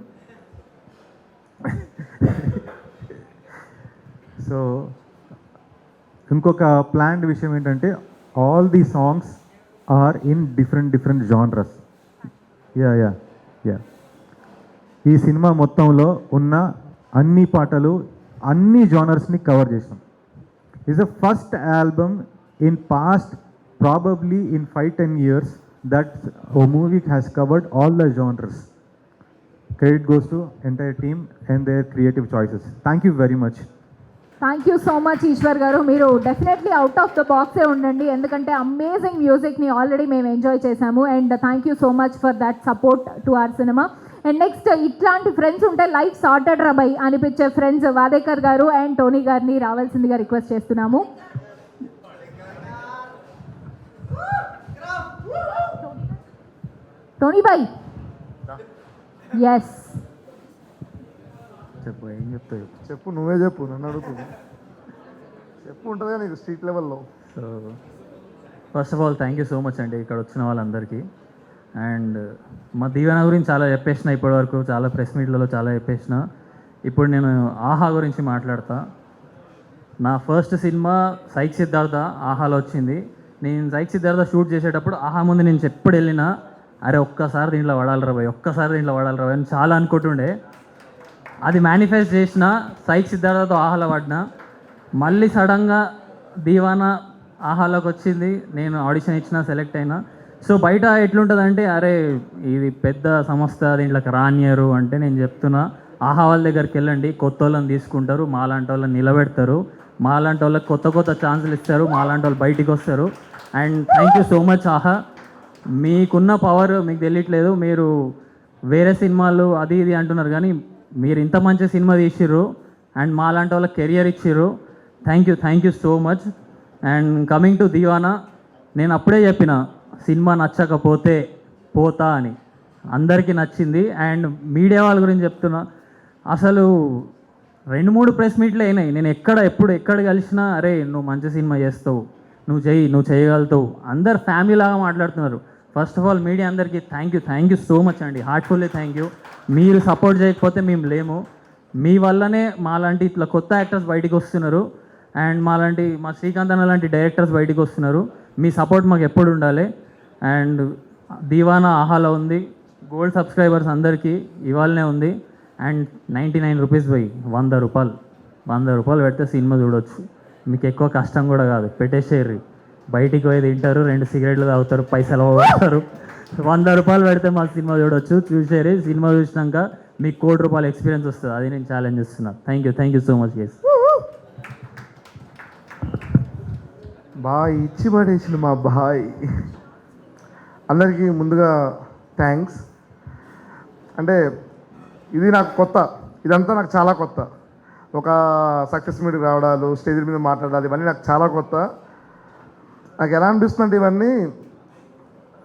సో ఇంకొక ప్లాన్డ్ విషయం ఏంటంటే all the songs are in different genres. Yeah ఈ సినిమా మొత్తంలో ఉన్న అన్ని పాటలు అన్ని జానర్స్ని కవర్ చేసాం. Is the first album in past probably in 5-10 years that a movie has covered all the genres. Credit goes to entire team and their creative choices. Thank you very much. Thank you so much Eshwar garu. మీరు definitely out of the బాక్సే ఉండండి, ఎందుకంటే amazing మ్యూజిక్ని already మేము enjoy చేశాము. And thank you so much for that support to our cinema. And next ఇట్లాంటి friends ఉంటే life sorted రా బై అనిపించే friends Wadekar garu and Tony గారిని రావాల్సిందిగా రిక్వెస్ట్ చేస్తున్నాము. టోనీ బాయ్, ఎస్ చెప్పు, ఏం చెప్తావు చెప్పు, నువ్వే చెప్పు, నన్ను అడుగుతుంది చెప్పు, ఉంటుందిగా నీకు స్ట్రీట్ లెవెల్లో. So first of all thank you so much అండి ఇక్కడ వచ్చిన వాళ్ళందరికీ. అండ్ మా దీవెన గురించి చాలా చెప్పేసిన, ఇప్పటివరకు చాలా ప్రెస్ మీట్లలో చాలా చెప్పేసిన. ఇప్పుడు నేను ఆహా గురించి మాట్లాడతా. నా ఫస్ట్ సినిమా సైక్ సిద్ధార్థ ఆహాలో వచ్చింది. నేను సైక్ సిద్ధార్థ షూట్ చేసేటప్పుడు ఆహా ముందు నేను ఎప్పుడు వెళ్ళినా అరే ఒక్కసారి దీంట్లో పడాలిరా బాయ్, ఒక్కసారి దీంట్లో పడాలిరా బాయ్ అని చాలా అనుకుంటుండే. అది మేనిఫెస్ట్ చేసిన, సైక్ సిద్ధార్థతో ఆహాలో పడినా. మళ్ళీ సడన్గా దీవానా ఆహాలోకి వచ్చింది, నేను ఆడిషన్ ఇచ్చిన, సెలెక్ట్ అయినా. సో బయట ఎట్లుంటుందంటే అరే ఇది పెద్ద సంస్థ, దీంట్లోకి రానియరు అంటే నేను చెప్తున్నా ఆహా వాళ్ళ దగ్గరికి వెళ్ళండి, కొత్త వాళ్ళని తీసుకుంటారు, మాలాంటి వాళ్ళని నిలబెడతారు, మాలాంటి వాళ్ళకి కొత్త ఛాన్సులు ఇస్తారు, మాలాంటి వాళ్ళు బయటికి వస్తారు. And thank you so much ఆహా. మీకున్న పవర్ మీకు తెలియట్లేదు. మీరు వేరే సినిమాలు అది ఇది అంటున్నారు కానీ మీరు ఇంత మంచి సినిమా తీసిర్రు అండ్ మాలాంటి వాళ్ళకి కెరియర్ ఇచ్చిర్రు. Thank you so much. And coming to Deewana, నేను అప్పుడే చెప్పిన సినిమా నచ్చకపోతే పోతా అని, అందరికీ నచ్చింది. అండ్ మీడియా వాళ్ళ గురించి చెప్తున్నా, అసలు 2-3 ప్రెస్ మీట్లు అయినాయి. నేను ఎక్కడ కలిసినా అరే నువ్వు మంచి సినిమా చేస్తావు, నువ్వు చేయగలుగుతావు, అందరు ఫ్యామిలీ లాగా మాట్లాడుతున్నారు. ఫస్ట్ ఆఫ్ ఆల్ మీడియా అందరికీ థ్యాంక్ యూ సో మచ్ అండి, హార్ట్ఫుల్లీ థ్యాంక్ యూ. మీరు సపోర్ట్ చేయకపోతే మేము లేము. మీ వల్లనే మాలాంటి ఇట్లా కొత్త యాక్టర్స్ బయటికి వస్తున్నారు అండ్ మా శ్రీకాంత్ అన్న లాంటి డైరెక్టర్స్ బయటికి వస్తున్నారు. మీ సపోర్ట్ మాకు ఎప్పుడు ఉండాలి. అండ్ దీవానా ఆహాలో ఉంది, గోల్డ్ సబ్స్క్రైబర్స్ అందరికీ ఇవాళనే ఉంది. అండ్ 99 రూపీస్ పోయి 100 రూపాయలు పెడితే సినిమా చూడొచ్చు. మీకు ఎక్కువ కష్టం కూడా కాదు, పెట్టేసేర్రి, బయటికి పోయి తింటారు, 2 సిగరెట్లు తాగుతారు, పైసలు పోతారు. 100 రూపాయలు పెడితే మా సినిమా చూసేరి. సినిమా చూసినాక మీకు ₹1 కోటి ఎక్స్పీరియన్స్ వస్తుంది. అది నేను ఛాలెంజ్ చేస్తున్నా. Thank you so much guys. బాగా ఇచ్చి పడేసిన మా బాయ్ అందరికీ ముందుగా థ్యాంక్స్. అంటే ఇది నాకు కొత్త, ఇదంతా నాకు చాలా కొత్త. ఒక సక్సెస్ మీట్కి రావడాలు, స్టేజ్ మీద మాట్లాడాలి, ఇవన్నీ నాకు చాలా కొత్త. నాకు ఎలా అనిపిస్తుందంటే ఇవన్నీ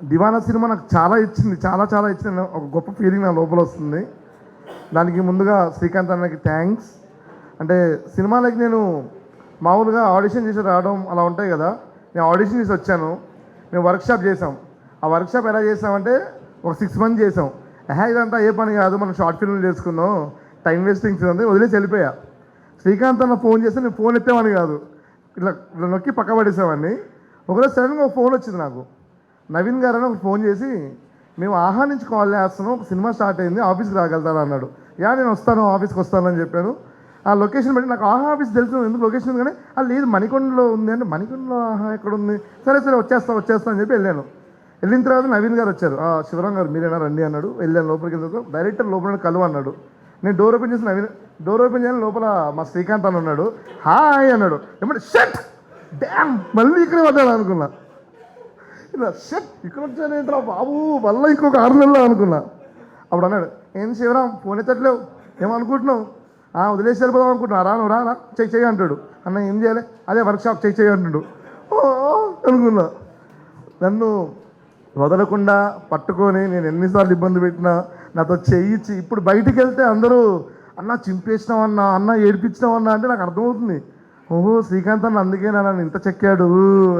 దివానా సినిమా నాకు చాలా ఇచ్చింది, చాలా ఇచ్చింది. ఒక గొప్ప ఫీలింగ్ నా లోపల వస్తుంది. దానికి ముందుగా శ్రీకాంత్ అన్నకి థ్యాంక్స్. అంటే సినిమాలకి నేను మామూలుగా ఆడిషన్ చేసి రావడం అలా ఉంటాయి కదా, నేను ఆడిషన్ చేసి వచ్చాను. మేము వర్క్షాప్ చేసాం. ఆ వర్క్షాప్ ఎలా చేసామంటే ఒక 6 months చేసాం. ఇదంతా ఏ పని కాదు, మనం షార్ట్ ఫిల్మ్ చేసుకుందాం, టైం వేస్టింగ్స్ ఉంది, వదిలేసి వెళ్ళిపోయా. శ్రీకాంత్ అన్న ఫోన్ చేస్తే నేను ఫోన్ ఎత్తేవాడిని కాదు, ఇట్లా నొక్కి పక్క పడేసేవాడిని. ఒకరోజు సడన్గా ఒక ఫోన్ వచ్చింది నాకు. నవీన్ గారు అని ఒక ఫోన్ చేసి, మేము ఆహా నుంచి కాల్ చేస్తున్నాం, ఒక సినిమా స్టార్ట్ అయింది, ఆఫీస్కి రాగలుగుతాను అన్నాడు. నేను వస్తాను, ఆఫీస్కి వస్తానని చెప్పాను. ఆ లొకేషన్ బట్టి నాకు ఆహా ఆఫీస్ తెలుసు ఎందుకు లొకేషన్ ఉంది కానీ అది లేదు మణికొండలో ఉంది అంటే మణికొండలో ఆహా ఎక్కడ ఉంది, సరే సరే వచ్చేస్తా అని చెప్పి వెళ్ళాను. వెళ్ళిన తర్వాత నవీన్ గారు వచ్చారు, శివరాం గారు మీరేనా రండి అన్నాడు. వెళ్ళాను లోపలికి వెళ్ళిన తర్వాత డైరెక్టర్ లోపల కలువ అన్నాడు. నేను డోర్ ఓపెన్ చేసి నవీన్ డోర్ ఓపెన్ చేయని లోపల మా శ్రీకాంత్ అని ఉన్నాడు. హాయ్ అన్నాడు. ఏమంటే షట్ డ్యామ్ మళ్ళీ ఇక్కడే పడ్డాడు అనుకున్నా. ఇలా షట్ ఇక్కడ వచ్చానేంట్రా బాబు మళ్ళీ ఇంకొక 6 నెలలు అనుకున్నా. అప్పుడు అన్నాడు, ఏం శివరాం ఫోన్ ఎత్తట్లేవు ఏమనుకుంటున్నావు, వదిలేసి వెళ్ళిపోదాం అనుకుంటున్నా, నువ్వు రా చెయ్యి అంటాడు. అన్న ఏం చేయాలి, అదే వర్క్షాప్ చెయ్యి అంటాడు. ఓ అనుకున్నా. నన్ను వదలకుండా పట్టుకొని నేను ఎన్నిసార్లు ఇబ్బంది పెట్టినా నాతో చేయించి ఇప్పుడు బయటికి వెళ్తే అందరూ అన్న చింపేసినావన్నా అన్న ఏడిపించినావన్నా అంటే నాకు అర్థమవుతుంది, ఓహో శ్రీకాంత్ అన్న అందుకే నన్ను ఇంత చెక్కాడు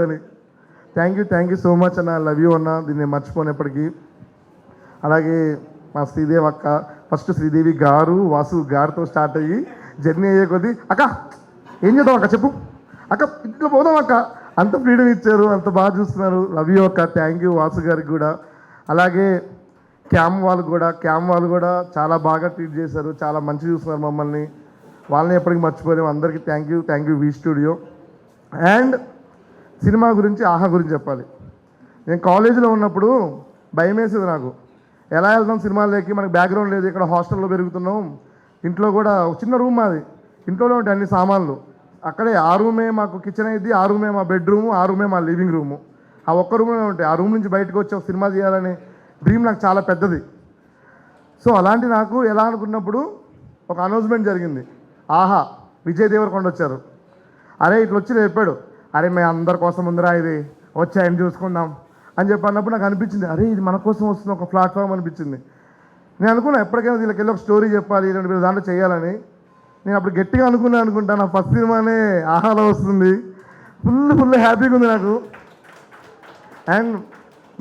అని. థ్యాంక్ యూ సో మచ్ అన్న, లవ్ యూ అన్న, దీన్ని మర్చిపోయినప్పటికీ. అలాగే మా శ్రీదేవి అక్క, ఫస్ట్ శ్రీదేవి గారు వాసు గారితో స్టార్ట్ అయ్యి జర్నీ అయ్యే కొద్దీ అక్క ఏం చేద్దాం అక్క చెప్పు, అక్క ఇట్లా పోదాం అక్క, అంత ఫ్రీడమ్ ఇచ్చారు, అంత బాగా చూస్తున్నారు. లవ్ యూ అక్క. థ్యాంక్ యూ వాసు గారికి కూడా. అలాగే క్యామ్ వాళ్ళు కూడా చాలా బాగా ట్రీట్ చేశారు, చాలా మంచి చూస్తున్నారు మమ్మల్ని, వాళ్ళని ఎప్పటికీ మర్చిపోలేము. అందరికీ thank you V studio. And cinema గురించి ఆహా గురించి చెప్పాలి. నేను కాలేజీలో ఉన్నప్పుడు భయం వేసేది నాకు, ఎలా వెళ్తాం సినిమాలకి, మనకు బ్యాక్గ్రౌండ్ లేదు, ఇక్కడ హాస్టల్లో పెరుగుతున్నాం, ఇంట్లో కూడా ఒక చిన్న రూమ్ మాది, ఇంట్లోనే ఉంటాయి అన్ని సామాన్లు, అక్కడే ఆ రూమే మాకు కిచెన్ అయింది, ఆ రూమే మా బెడ్రూము, ఆ రూమే మా లివింగ్ రూము, ఆ ఒక్క రూమ్లో ఉంటాయి. ఆ రూమ్ నుంచి బయటకు వచ్చి ఒక సినిమా చేయాలని డ్రీమ్ నాకు చాలా పెద్దది. సో అలాంటి నాకు ఎలా అనుకున్నప్పుడు ఒక అనౌన్స్మెంట్ జరిగింది, ఆహా విజయ్ దేవరకొండ వచ్చారు. అరే ఇట్లా వచ్చి చెప్పాడు, అరే మేము అందరి కోసం ముందరా ఇది వచ్చి ఆయన చూసుకుందాం అని చెప్పి అన్నప్పుడు నాకు అనిపించింది, అరే ఇది మన కోసం వస్తున్న ఒక ప్లాట్ఫామ్ అనిపించింది. నేను అనుకున్నా ఎప్పటికైనా వీళ్ళకి వెళ్ళి ఒక స్టోరీ చెప్పాలి, ఇలాంటి దాంట్లో చేయాలని. నేను అప్పుడు గట్టిగా అనుకుంటా నా ఫస్ట్ సినిమానే ఆహాలో వస్తుంది, ఫుల్ హ్యాపీగా ఉంది నాకు. అండ్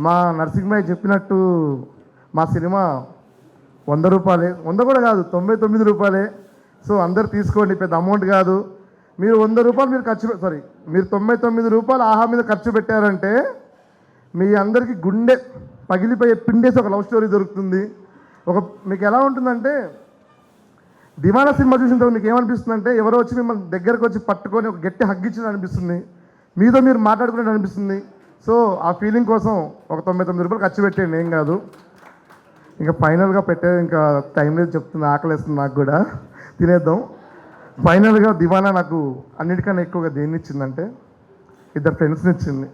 మా నరసింహయ్య చెప్పినట్టు మా సినిమా 100 రూపాయలే, 100 కూడా కాదు 99 రూపాయలే. సో అందరు తీసుకోండి, పెద్ద అమౌంట్ కాదు. మీరు 100 రూపాయలు మీరు 99 రూపాయలు ఆహా మీద ఖర్చు పెట్టారంటే మీ అందరికీ గుండె పగిలిపోయే పిండేసి ఒక లవ్ స్టోరీ దొరుకుతుంది. మీకు ఎలా ఉంటుందంటే దివానా సినిమా చూసిన తర్వాత మీకు ఏమనిపిస్తుంది అంటే ఎవరో వచ్చి మిమ్మల్ని దగ్గరకు వచ్చి పట్టుకొని ఒక గట్టి హగ్గిచ్చింది అనిపిస్తుంది, మీతో మీరు మాట్లాడుకునేది అనిపిస్తుంది. సో ఆ ఫీలింగ్ కోసం ఒక 99 రూపాయలు ఖర్చు పెట్టేయండి, ఏం కాదు. ఇంకా ఫైనల్గా పెట్టేది ఇంకా టైం లేదు, చెప్తుంది ఆకలేస్తుంది నాకు కూడా, తినేద్దాం. ఫైనల్గా దివానా నాకు అన్నిటికన్నా ఎక్కువగా దేన్ని ఇచ్చిందంటే 2 ఫ్రెండ్స్ని ఇచ్చింది,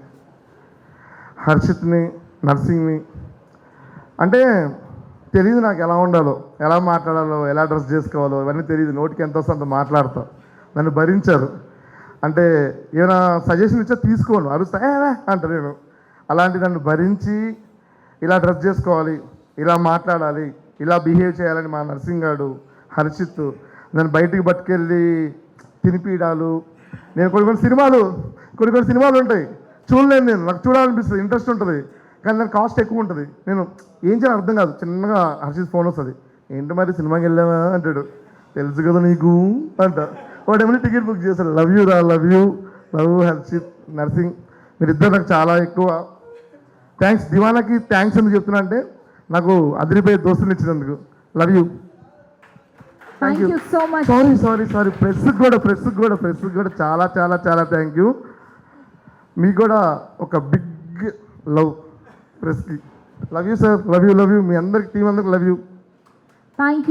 హర్షిత్ని నర్సింగ్ని. అంటే తెలియదు నాకు ఎలా ఉండాలో, ఎలా మాట్లాడాలో, ఎలా డ్రెస్ చేసుకోవాలో ఇవన్నీ తెలియదు, నోటికి ఎంత వస్తుందో అంత మాట్లాడతా. నన్ను భరించారు, అంటే ఏమైనా సజెషన్ ఇచ్చా తీసుకోను, అరుస్తా అంటారు నేను. అలాంటి నన్ను భరించి ఇలా డ్రెస్ చేసుకోవాలి, ఇలా మాట్లాడాలి, ఇలా బిహేవ్ చేయాలని మా నర్సింగ్ గారు హర్షిత్ నన్ను బయటికి పట్టుకెళ్ళి తినిపిడాలు. నేను కొన్ని సినిమాలు ఉంటాయి చూడలేను, నాకు చూడాలనిపిస్తుంది, ఇంట్రెస్ట్ ఉంటుంది, కానీ దాని కాస్ట్ ఎక్కువ ఉంటుంది. నేను ఏం చేయాలి అర్థం కాదు. చిన్నగా హర్షిత్ ఫోన్ వస్తుంది, ఏంటి మరి సినిమాకి వెళ్ళావా అంటాడు, తెలుసు కదా నీకు అంట. వాడు ఏమైనా టికెట్ బుక్ చేశాడు. లవ్ హర్షిత్ నర్సింగ్, మీరిద్దరు నాకు చాలా ఎక్కువ. థ్యాంక్స్. దివానాకి థ్యాంక్స్ ఎందుకు చెప్తున్నా అంటే నాకు అదిరిపోయే దోస్తులు ఇచ్చినందుకు. Love you. Thank you so much. Sorry ప్రెస్కి కూడా చాలా థ్యాంక్ యూ. మీకు కూడా ఒక బిగ్ లవ్ ప్రెస్కి. Love you sir, love you. మీ అందరికి టీం అందరికి love you. Thank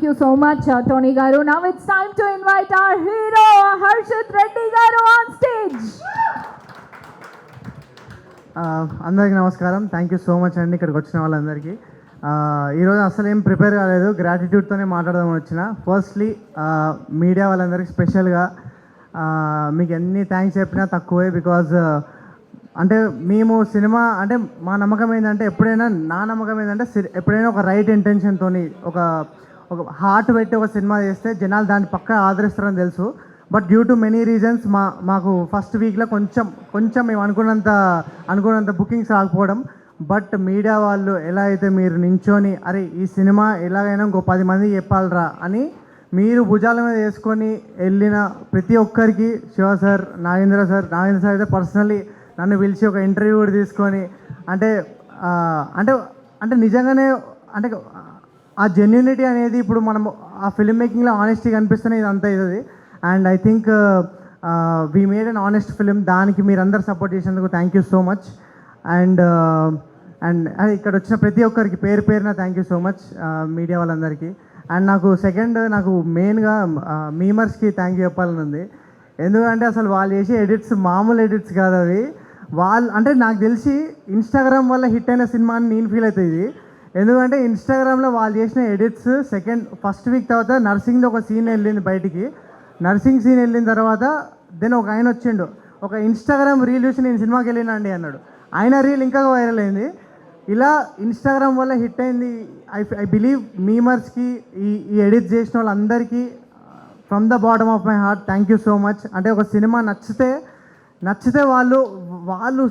you so much, Tony Garu. Now it's time to invite our hero, Harshit Reddy Garu, on stage. అందరికీ నమస్కారం. థ్యాంక్ యూ సో మచ్ అండి ఇక్కడికి వచ్చిన వాళ్ళందరికీ. ఈరోజు అసలు ఏం ప్రిపేర్ కాలేదు, గ్రాటిట్యూడ్తోనే మాట్లాడదామని వచ్చిన. ఫస్ట్లీ మీడియా వాళ్ళందరికీ స్పెషల్గా మీకు ఎన్ని థ్యాంక్స్ చెప్పినా తక్కువే. బికాజ్ అంటే మేము సినిమా అంటే మా నమ్మకం ఏంటంటే నా నమ్మకం ఏంటంటే ఎప్పుడైనా ఒక రైట్ ఇంటెన్షన్తో ఒక హార్ట్ పెట్టి ఒక సినిమా చేస్తే జనాలు దాన్ని పక్కా ఆదరిస్తారని తెలుసు. But due to many reasons మాకు ఫస్ట్ వీక్లో కొంచెం మేము అనుకున్నంత బుకింగ్స్ రాకపోవడం. బట్ మీడియా వాళ్ళు ఎలా అయితే మీరు నించొని అరే ఈ సినిమా ఎలాగైనా ఇంకో 10 మందికి చెప్పాలరా అని మీరు భుజాల మీద వేసుకొని వెళ్ళిన ప్రతి ఒక్కరికి, శివ సార్, నాగేంద్ర సార్ అయితే పర్సనల్లీ నన్ను పిలిచి ఒక ఇంటర్వ్యూ కూడా తీసుకొని అంటే నిజంగానే అంటే ఆ జెన్యూనిటీ అనేది ఇప్పుడు మనం ఆ ఫిల్మ్ మేకింగ్లో ఆనెస్టీ కనిపిస్తేనే ఇదంతా ఇది. And I think we made an honest film. దానికి మీరందరూ సపోర్ట్ చేసినందుకు thank you so much. And and ఇక్కడ వచ్చిన ప్రతి ఒక్కరికి పేరు పేరున thank you so much, media వాళ్ళందరికీ. అండ్ నాకు మెయిన్గా మీమర్స్కి థ్యాంక్ యూ చెప్పాలని ఉంది. ఎందుకంటే అసలు వాళ్ళు చేసే ఎడిట్స్ మామూలు ఎడిట్స్ కాదు అవి. వాళ్ళు అంటే నాకు తెలిసి ఇన్స్టాగ్రామ్ వల్ల హిట్ అయిన సినిమా అని నేను ఫీల్ అవుతుంది. ఎందుకంటే ఇన్స్టాగ్రామ్లో వాళ్ళు చేసిన ఎడిట్స్ ఫస్ట్ వీక్ తర్వాత నర్సింగ్లో ఒక సీన్ వెళ్ళింది బయటికి. నర్సింగ్ సీన్ వెళ్ళిన తర్వాత దెన్ ఒక ఆయన వచ్చిండు, ఒక ఇన్స్టాగ్రామ్ రీల్ చూసి నేను సినిమాకి వెళ్ళినండి అన్నాడు. ఆయన రీల్ ఇంకా వైరల్ అయింది. ఇలా ఇన్స్టాగ్రామ్ వల్ల హిట్ అయింది. ఐ బిలీవ్ మీమర్స్కి ఈ ఎడిట్ చేసిన వాళ్ళందరికీ from the bottom of my heart thank you so much. అంటే ఒక సినిమా నచ్చితే వాళ్ళు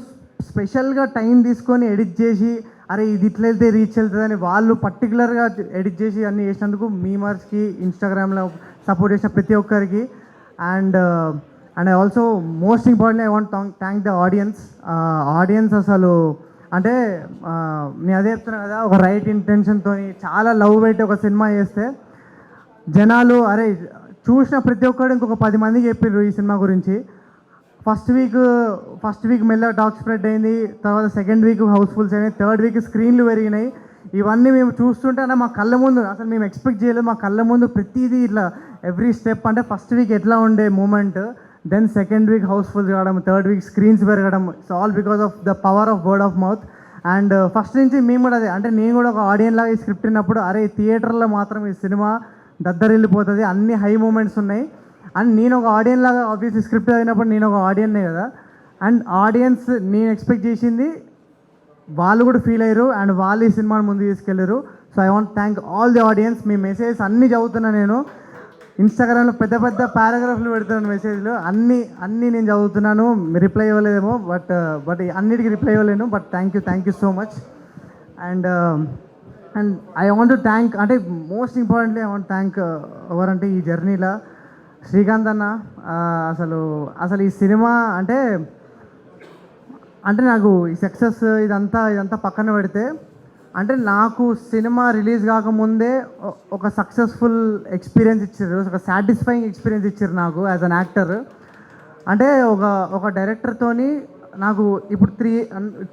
స్పెషల్గా టైం తీసుకొని ఎడిట్ చేసి అరే ఇది ఇట్లా వెళ్తే రీచ్ వెళ్తుందని వాళ్ళు పర్టికులర్గా ఎడిట్ చేసి అన్నీ చేసినందుకు మీమర్స్కి, ఇన్స్టాగ్రామ్లో సపోర్ట్ చేసిన ప్రతి ఒక్కరికి. And I also most importantly I want thank the audience. అసలు అంటే నేను అదే చెప్తున్నా కదా, ఒక రైట్ ఇంటెన్షన్తో చాలా లవ్ పెట్టి ఒక సినిమా చేస్తే జనాలు అరే చూసిన ప్రతి ఒక్కరు ఇంకొక 10 మందికి చెప్పారు ఈ సినిమా గురించి. ఫస్ట్ వీక్ మెల్లగా టాక్ స్ప్రెడ్ అయింది, తర్వాత సెకండ్ వీక్ హౌస్ఫుల్స్ అయినాయి, థర్డ్ వీక్ స్క్రీన్లు పెరిగినాయి. ఇవన్నీ మేము చూస్తుంటే అంటే మా కళ్ళ ముందు అసలు మేము ఎక్స్పెక్ట్ చేయలేదు. మా కళ్ళ ముందు ప్రతిదీ ఇట్లా ఎవ్రీ స్టెప్ అంటే ఫస్ట్ వీక్ ఎట్లా ఉండే moment, then second week housefull కావడం, థర్డ్ వీక్ స్క్రీన్స్ పెరగడం, it's all because of the power of word of mouth. And first నుంచి మేము కూడా అదే అంటే నేను కూడా ఒక ఆడియన్ లాగా ఈ స్క్రిప్ట్ విన్నప్పుడు అరే థియేటర్లో మాత్రం ఈ సినిమా దద్దరిల్లిపోతుంది, అన్ని హై మూమెంట్స్ ఉన్నాయి. అండ్ నేను ఒక ఆడియన్ లాగా ఆబ్వియస్లీ స్క్రిప్ట్ చదివినప్పుడు నేను ఒక ఆడియన్నే కదా. అండ్ ఆడియన్స్ నేను ఎక్స్పెక్ట్ చేసింది వాళ్ళు కూడా ఫీల్ అయ్యారు అండ్ వాళ్ళు ఈ సినిమాని ముందు తీసుకెళ్ళారు. So I want thank all the audience. Me messages అన్నీ చదువుతున్నా, నేను ఇన్స్టాగ్రామ్లో పెద్ద పారాగ్రాఫ్లు పెడుతున్నాను, మెసేజ్లు అన్నీ నేను చదువుతున్నాను. రిప్లై ఇవ్వలేదేమో బట్ అన్నిటికీ రిప్లై ఇవ్వలేను. But thank you so much. And I want to thank అంటే most importantly I want thank ఎవరంటే ఈ జర్నీలో శ్రీకాంత్ అన్న. అసలు ఈ సినిమా అంటే నాకు ఈ సక్సెస్ ఇదంతా పక్కన పెడితే అంటే నాకు సినిమా రిలీజ్ కాకముందే ఒక సక్సెస్ఫుల్ ఎక్స్పీరియన్స్ ఇచ్చారు, ఒక సాటిస్ఫైయింగ్ ఎక్స్పీరియన్స్ ఇచ్చారు నాకు యాజ్ అన్ యాక్టర్. అంటే ఒక డైరెక్టర్తోని నాకు ఇప్పుడు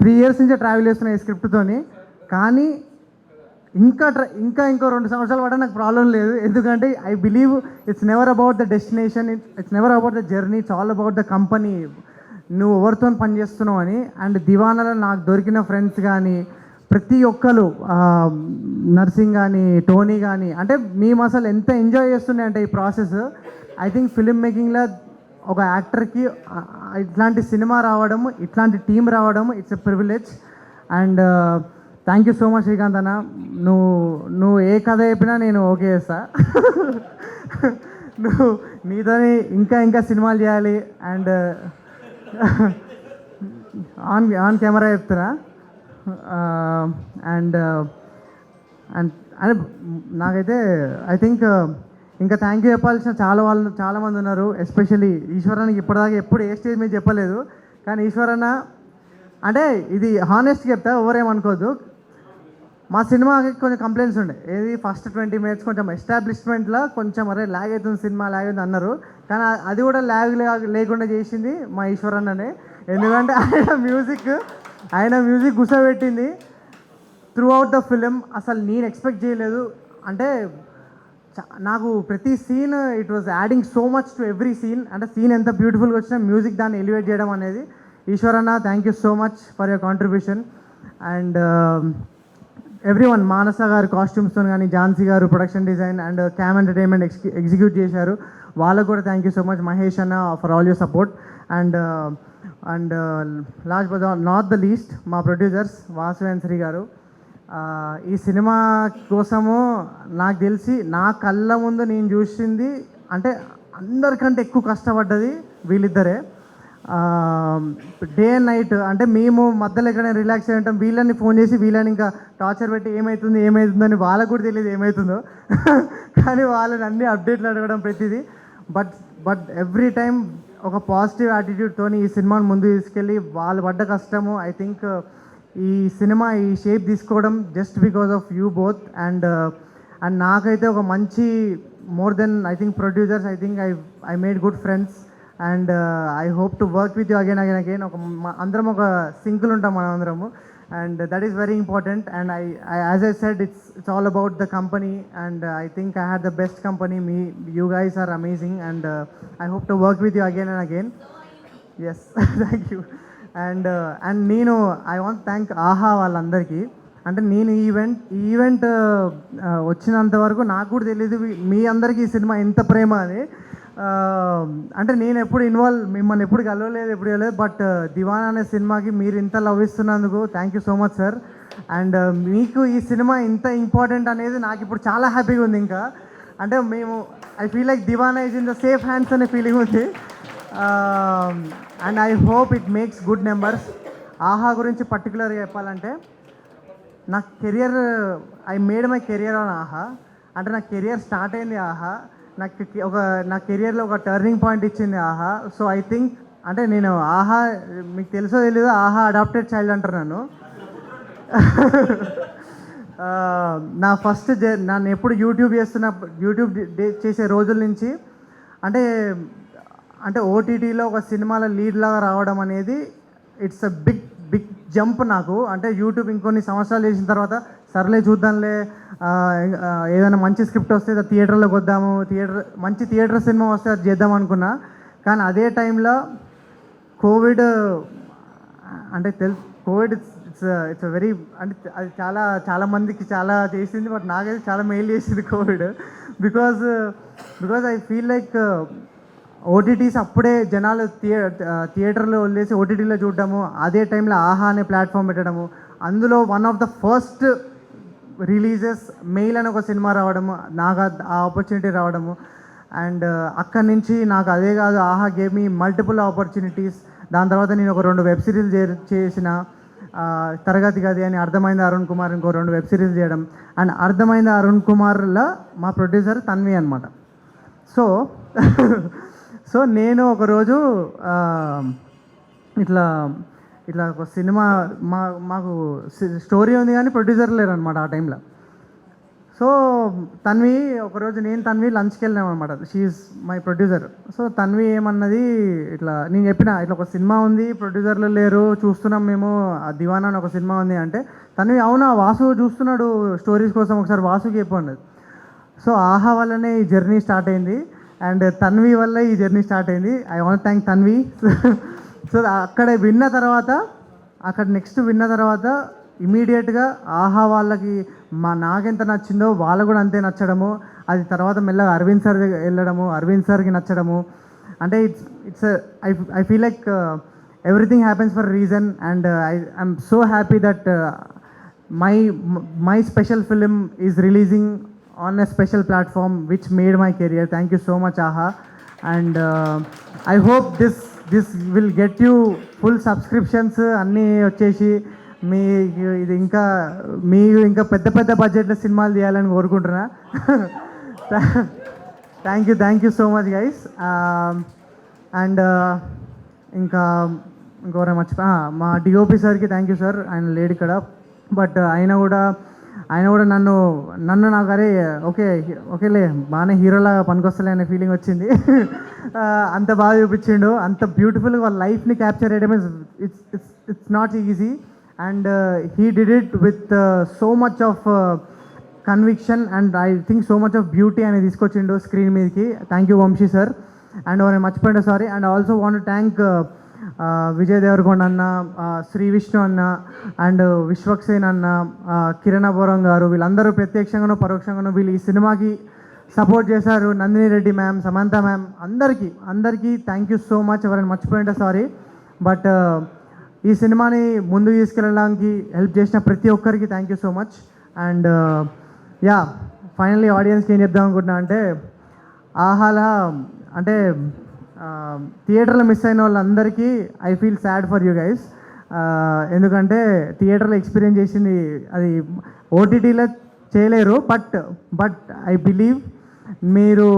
3 years నుంచే ట్రావెల్ చేస్తున్న ఈ స్క్రిప్ట్తోని. కానీ ఇంకో 2 సంవత్సరాలు పడ్డా నాకు ప్రాబ్లం లేదు. ఎందుకంటే I believe it's never about the destination, it's never about the journey, it's all about the company, నువ్వు ఎవరితో పనిచేస్తున్నావు అని. అండ్ దివానాలో నాకు దొరికిన ఫ్రెండ్స్ కానీ ప్రతి ఒక్కరు, నర్సింగ్ కానీ టోనీ కానీ అంటే మేము అసలు ఎంత ఎంజాయ్ చేస్తున్నాయి అంటే ఈ ప్రాసెస్. ఐ థింక్ ఫిల్మ్ మేకింగ్లో ఒక యాక్టర్కి ఇట్లాంటి సినిమా రావడం, ఇట్లాంటి టీం రావడం it's a privilege. And thank you so much Srikanth అన్న. నువ్వు ఏ కథ చెప్పినా నేను ఓకే చేస్తా. నీతోని ఇంకా సినిమాలు చేయాలి. అండ్ ఆన్ కెమెరా చెప్తున్నా. అండ్ అంటే నాకైతే ఐ థింక్ ఇంకా థ్యాంక్ యూ చెప్పాల్సిన చాలామంది ఉన్నారు. ఎస్పెషల్లీ ఈశ్వరానికి ఇప్పటిదాకా ఎప్పుడు ఏ స్టేజ్ మీద చెప్పలేదు. కానీ ఈశ్వరన్న అంటే ఇది హానెస్ట్గా చెప్తా, ఎవరేమనుకోవద్దు. మా సినిమాకి కొంచెం కంప్లైంట్స్ ఉండే, ఏది ఫస్ట్ 20 minutes కొంచెం ఎస్టాబ్లిష్మెంట్లో కొంచెం అరే ల్యాగ్ అవుతుంది సినిమా, ల్యాగ్ అవుతుంది అన్నారు. కానీ అది కూడా ల్యాగ్ లేకుండా చేసింది మా ఈశ్వరన్ననే. ఎందుకంటే ఆయన మ్యూజిక్ గుసబెట్టింది త్రూ అవుట్ ద ఫిలిం. అసలు నేను ఎక్స్పెక్ట్ చేయలేదు. అంటే నాకు ప్రతి scene it was adding so much to every scene. అంటే సీన్ ఎంత బ్యూటిఫుల్గా వచ్చినా మ్యూజిక్ దాన్ని ఎలివేట్ చేయడం అనేది. ఈశ్వరన్న thank you so much for your contribution. And everyone, Manasa garu కాస్ట్యూమ్స్తో కానీ, Jhansi garu production design and cam entertainment execute చేశారు, వాళ్ళకు కూడా thank you so much. Mahesh అన్న for all your support. And last but not the least మా ప్రొడ్యూసర్స్ వాసు అండ్ శ్రీ గారు. ఈ cinema కోసము నాకు తెలిసి నా కళ్ళ ముందు నేను చూసింది అంటే అందరికంటే ఎక్కువ కష్టపడ్డది వీళ్ళిద్దరే. డే అండ్ నైట్ అంటే మేము మధ్యలో ఎక్కడైనా రిలాక్స్ అయ్యి ఉంటాం, వీళ్ళని ఫోన్ చేసి వీళ్ళని ఇంకా టార్చర్ పెట్టి ఏమవుతుందని వాళ్ళకు కూడా తెలియదు ఏమవుతుందో. కానీ వాళ్ళని అన్ని అప్డేట్లు అడగడం ప్రతిదీ. బట్ ఎవ్రీ టైం ఒక పాజిటివ్ యాటిట్యూడ్తో ఈ సినిమాని ముందు తీసుకెళ్ళి వాళ్ళు పడ్డ కష్టము ఐ థింక్ ఈ సినిమా ఈ షేప్ తీసుకోవడం just because of you both. And and నాకైతే ఒక మంచి more than I think producers I think I made good friends and I hope to work with you again ఒక అందరం ఒక సింకులు ఉంటాం మనం అందరము and that is very important and I as I said it's all about the company and I think I had the best company. You guys are amazing and I hope to work with you again and again. Yes. Thank you. And నేను I want to thank ఆహా వాళ్ళందరికీ. అంటే నేను event వచ్చినంత వరకు నాకు కూడా తెలియదు మీ అందరికీ ఈ సినిమా ఎంత ప్రేమ అని. అంటే నేను ఎప్పుడు మిమ్మల్ని ఎప్పుడు కలవలేదు ఎప్పుడు వెళ్ళలేదు బట్ దివానా అనే సినిమాకి మీరు ఇంత లవ్ ఇస్తున్నందుకు thank you so much sir. And మీకు ఈ సినిమా ఇంత ఇంపార్టెంట్ అనేది నాకు ఇప్పుడు చాలా హ్యాపీగా ఉంది. ఇంకా అంటే మేము I feel like Deewana is in the safe hands అనే ఫీలింగ్ ఉంది. And I hope it makes good numbers. Aha గురించి పర్టికులర్గా చెప్పాలంటే నా career I made my career on Aha. అంటే నా కెరియర్ స్టార్ట్ అయింది ఆహా. నా కెరియర్లో ఒక టర్నింగ్ పాయింట్ ఇచ్చింది ఆహా. సో ఐ థింక్ అంటే నేను ఆహా మీకు తెలుసో తెలీదు ఆహా అడాప్టెడ్ చైల్డ్ అంటారు నన్ను. నా ఫస్ట్ నన్ను ఎప్పుడు యూట్యూబ్ చేసే రోజుల నుంచి అంటే ఓటీటీలో ఒక సినిమాలో లీడ్ లాగా రావడం అనేది ఇట్స్ అ బిగ్ జంప్ నాకు. అంటే యూట్యూబ్ ఇంకొన్ని సంవత్సరాలు చేసిన తర్వాత సర్లే చూద్దాంలే ఏదైనా మంచి స్క్రిప్ట్ వస్తే థియేటర్లోకి వద్దాము మంచి థియేటర్ సినిమా వస్తే అది చేద్దాం అనుకున్నా. కానీ అదే టైంలో కోవిడ్ అంటే కోవిడ్ ఇట్స్ వెరీ అంటే అది చాలా మందికి చాలా చేసింది బట్ నాకైతే చాలా మెయిల్ చేసింది Covid. Because I feel like OTTs అప్పుడే జనాలు థియేటర్లో వదిలేసి ఓటీటీలో చూడడము, అదే టైంలో ఆహా అనే ప్లాట్ఫామ్ పెట్టడము, అందులో one of the first releases mail అని ఒక సినిమా రావడము, నాకు ఆ ఆపర్చునిటీ రావడము. అండ్ అక్కడి నుంచి నాకు అదే కాదు ఆహా గేవ్ మీ మల్టిపుల్ ఆపర్చునిటీస్. దాని తర్వాత నేను ఒక 2 వెబ్ సిరీస్ చేసిన తరగతి గది అని, అర్థమైంది అరుణ్ కుమార్ ఇంకో 2 వెబ్ సిరీస్ చేయడం. అండ్ అర్థమైంది అరుణ్ కుమార్లో మా ప్రొడ్యూసర్ తన్వి అనమాట. సో నేను ఒకరోజు ఇట్లా ఒక సినిమా మాకు స్టోరీ ఉంది కానీ ప్రొడ్యూసర్ లేరు అనమాట ఆ టైంలో. సో ఒకరోజు నేను తన్వి లంచ్కి వెళ్ళాం అనమాట. She's my producer. So Tanvi ఏమన్నది ఇట్లా నేను చెప్పిన ఇట్లా ఒక సినిమా ఉంది ప్రొడ్యూసర్లు లేరు చూస్తున్నాం మేము దివానా అని ఒక సినిమా ఉంది అంటే తన్వి అవునా వాసు చూస్తున్నాడు స్టోరీస్ కోసం ఒకసారి వాసుకి చెప్పు అన్నది. సో ఆహా వల్లనే ఈ జర్నీ స్టార్ట్ అయింది అండ్ తన్వి వల్ల ఈ జర్నీ స్టార్ట్ అయింది. I want thank Tanvi. So అక్కడ నెక్స్ట్ విన్న తర్వాత ఇమీడియట్గా ఆహా వాళ్ళకి నాకెంత నచ్చిందో వాళ్ళకు కూడా అంతే నచ్చడము. అది తర్వాత మెల్లగా అరవింద్ సార్ వెళ్ళడము, అరవింద్ సార్కి నచ్చడము. అంటే it's I feel like everything happens for reason and I'm so happy that my special film is releasing on a special platform which made my career. Thank you so much AHA and I hope this will get you full subscriptions అన్నీ వచ్చేసి ఇది ఇంకా పెద్ద బడ్జెట్లో సినిమాలు తీయాలని కోరుకుంటున్నా. Thank you so much guys. And ఇంకోరే మా డిఓపి సార్కి థ్యాంక్ యూ సార్. ఆయన లేడు ఇక్కడ బట్ ఆయన కూడా నన్ను నాకు అరే ఓకేలే బాగానే హీరోలాగా పనికొస్తలే అనే ఫీలింగ్ వచ్చింది. అంత బాగా చూపించిండు, అంత బ్యూటిఫుల్గా వాళ్ళ లైఫ్ని క్యాప్చర్ చేయడం it's not easy and he did it with so much of conviction and I think so much of beauty అనేది తీసుకొచ్చిండు స్క్రీన్ మీదకి. Thank you Vamshi sir. And నేను మర్చిపోయిండు sorry. And also want thank Vijay Deverakonda అన్న, శ్రీ విష్ణు అన్న అండ్ విశ్వక్సేన్ అన్న, కిరణ్ అబోరం గారు, వీళ్ళందరూ ప్రత్యక్షంగానో పరోక్షంగానో వీళ్ళు ఈ సినిమాకి సపోర్ట్ చేశారు. నందిని రెడ్డి మ్యామ్, సమంత మ్యామ్, అందరికీ థ్యాంక్ యూ సో మచ్. ఎవరైనా మర్చిపోయింటే సారీ. బట్ ఈ సినిమాని ముందుకు తీసుకెళ్ళడానికి హెల్ప్ చేసిన ప్రతి ఒక్కరికి thank you so much. And finally ఆడియన్స్కి ఏం చెప్దాం అనుకుంటున్నా అంటే ఆహాలా అంటే థియేటర్లో మిస్ అయిన వాళ్ళందరికీ I feel sad for you guys. ఎందుకంటే థియేటర్లో ఎక్స్పీరియన్స్ చేసింది అది ఓటీటీలో చేయలేరు. బట్ ఐ బిలీవ్ మీరు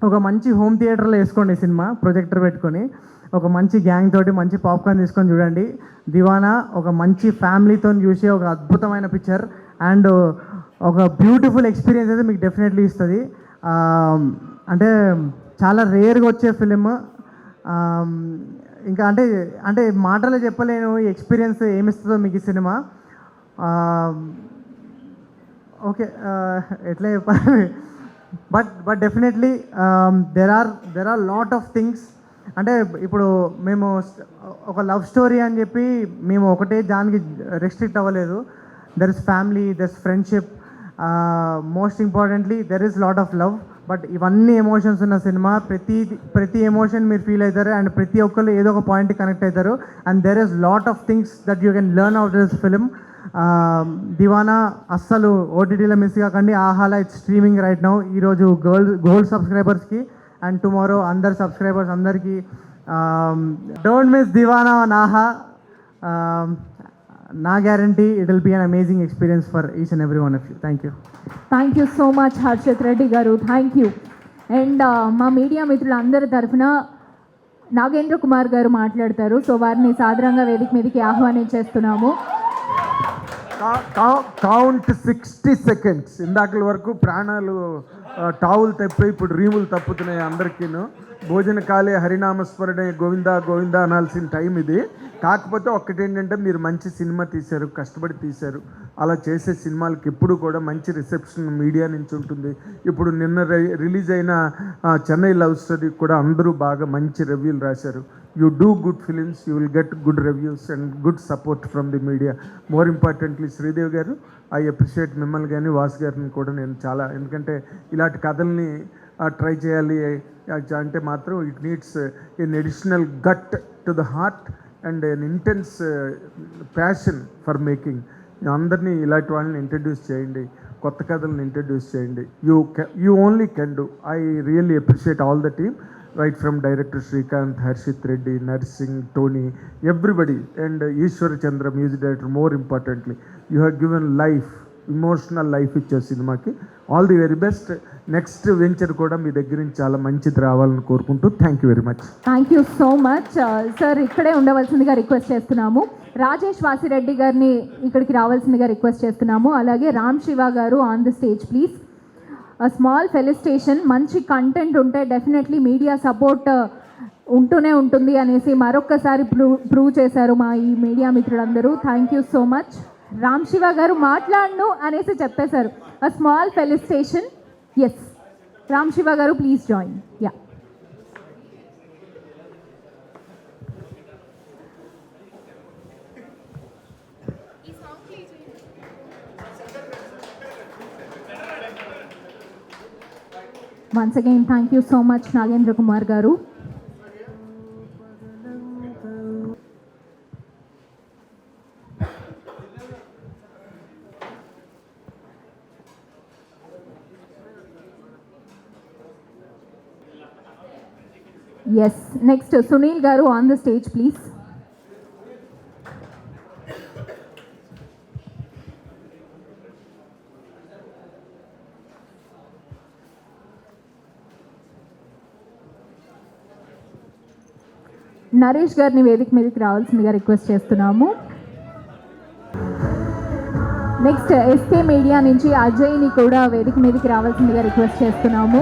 ఒక మంచి హోమ్ థియేటర్లో వేసుకోండి సినిమా, ప్రొజెక్టర్ పెట్టుకొని ఒక మంచి గ్యాంగ్ తోటి మంచి పాప్కార్న్ తీసుకొని చూడండి. దివానా ఒక మంచి ఫ్యామిలీతో చూసే ఒక అద్భుతమైన పిక్చర్ అండ్ ఒక బ్యూటిఫుల్ ఎక్స్పీరియన్స్ అయితే మీకు డెఫినెట్లీ ఇస్తుంది. అంటే చాలా రేర్గా వచ్చే ఫిలిం. ఇంకా అంటే అంటే మాటలో చెప్పలేను ఈ ఎక్స్పీరియన్స్ ఏమిస్తుందో మీకు ఈ సినిమా. ఓకే, ఎట్లా చెప్పాలి, but definitely there are lot of things. అంటే ఇప్పుడు మేము ఒక లవ్ స్టోరీ అని చెప్పి మేము ఒకటే దానికి రెస్ట్రిక్ట్ అవ్వలేదు. There is family, there is friendship, most importantly there is lot of love. But ఇవన్నీ ఎమోషన్స్ ఉన్న సినిమా. ప్రతి ఎమోషన్ మీరు ఫీల్ అవుతారు అండ్ ప్రతి ఒక్కరు ఏదో ఒక పాయింట్ కనెక్ట్ అవుతారు. And there is lot of things that you can learn out this film. Deewana అస్సలు ఓటీటీలో మిస్ కాకండి. ఆహాలో ఇట్స్ స్ట్రీమింగ్ రైట్ నౌ. ఈరోజు గోల్డ్ సబ్స్క్రైబర్స్కి అండ్ టుమారో అందరు సబ్స్క్రైబర్స్ అందరికీ డోంట్ మిస్ దివానా ఆన్ ఆహా. నా guarantee it will be an amazing experience for each and every one of you. Thank you. Thank you so much Harshith Reddy garu, thank you. And మా media మిత్రులందరి తరఫున నాగేంద్ర కుమార్ గారు మాట్లాడతారు. సో వారిని సాదరంగా వేదిక మీదకి ఆహ్వానించేస్తున్నాము. Count 60 seconds. ఇందాకల వరకు ప్రాణాలు టావులు తప్పాయి, ఇప్పుడు రీములు తప్పుతున్నాయి అందరికీను. భోజన కాలే హరినామస్మరణే గోవింద గోవింద అనాల్సిన టైం ఇది. కాకపోతే ఒక్కటేంటంటే మీరు మంచి సినిమా తీశారు, కష్టపడి తీశారు. అలా చేసే సినిమాలకి ఎప్పుడు కూడా మంచి రిసెప్షన్ మీడియా నుంచి ఉంటుంది. ఇప్పుడు నిన్న రిలీజ్ అయిన చెన్నై లవ్ స్టోరీ కూడా అందరూ బాగా మంచి రివ్యూలు రాశారు. You do good films, you will get good reviews and good support from the media. More importantly Sridevi గారు, ఐ అప్రిషియేట్ మిమ్మల్ని కానీ వాసు గారిని కూడా నేను చాలా. ఎందుకంటే ఇలాంటి కథల్ని ట్రై చేయాలి అంటే మాత్రం it needs an additional gut to the heart and an intense passion for making. అందరినీ ఇలాంటి వాళ్ళని ఇంట్రడ్యూస్ చేయండి, కొత్త కథలను ఇంట్రడ్యూస్ చేయండి. You only can do. I really appreciate all the team, right from director Srikanth, Harshit Reddy, Narsingh, Tony, everybody, and Ishwar Chandra, music director. More importantly, you have given life, emotional life ఇచ్చే సినిమాకి. All the very best. Next venture కూడా మీ దగ్గర నుంచి చాలా మంచిది రావాలని కోరుకుంటూ thank you very much. Thank you so much sir. ఇక్కడే ఉండవలసిందిగా రిక్వెస్ట్ చేస్తున్నాము. రాజేష్ వాసిరెడ్డి గారిని ఇక్కడికి రావాల్సిందిగా రిక్వెస్ట్ చేస్తున్నాము. అలాగే రామ్ శివ గారు on the stage please. Small felicitation. మంచి కంటెంట్ ఉంటే డెఫినెట్లీ మీడియా సపోర్ట్ ఉంటూనే ఉంటుంది అనేసి మరొక్కసారి ప్రూవ్ చేశారు మా ఈ మీడియా మిత్రులందరూ. Thank you so much. Ram Shiva garu మాట్లాడను అనేసి చెప్పేశారు. A small felicitation. Yes, Ram Shiva garu please join. Ya. Once again, thank you so much, Nagendra Kumar garu. Yes, next Sunil garu on the stage, please. Naresh గారిని వేదిక మీదకి రావాల్సిందిగా రిక్వెస్ట్ చేస్తున్నాము. నెక్స్ట్ ఎస్కే మీడియా నుంచి అజయ్ని కూడా వేదిక మీదకి రావాల్సిందిగా రిక్వెస్ట్ చేస్తున్నాము.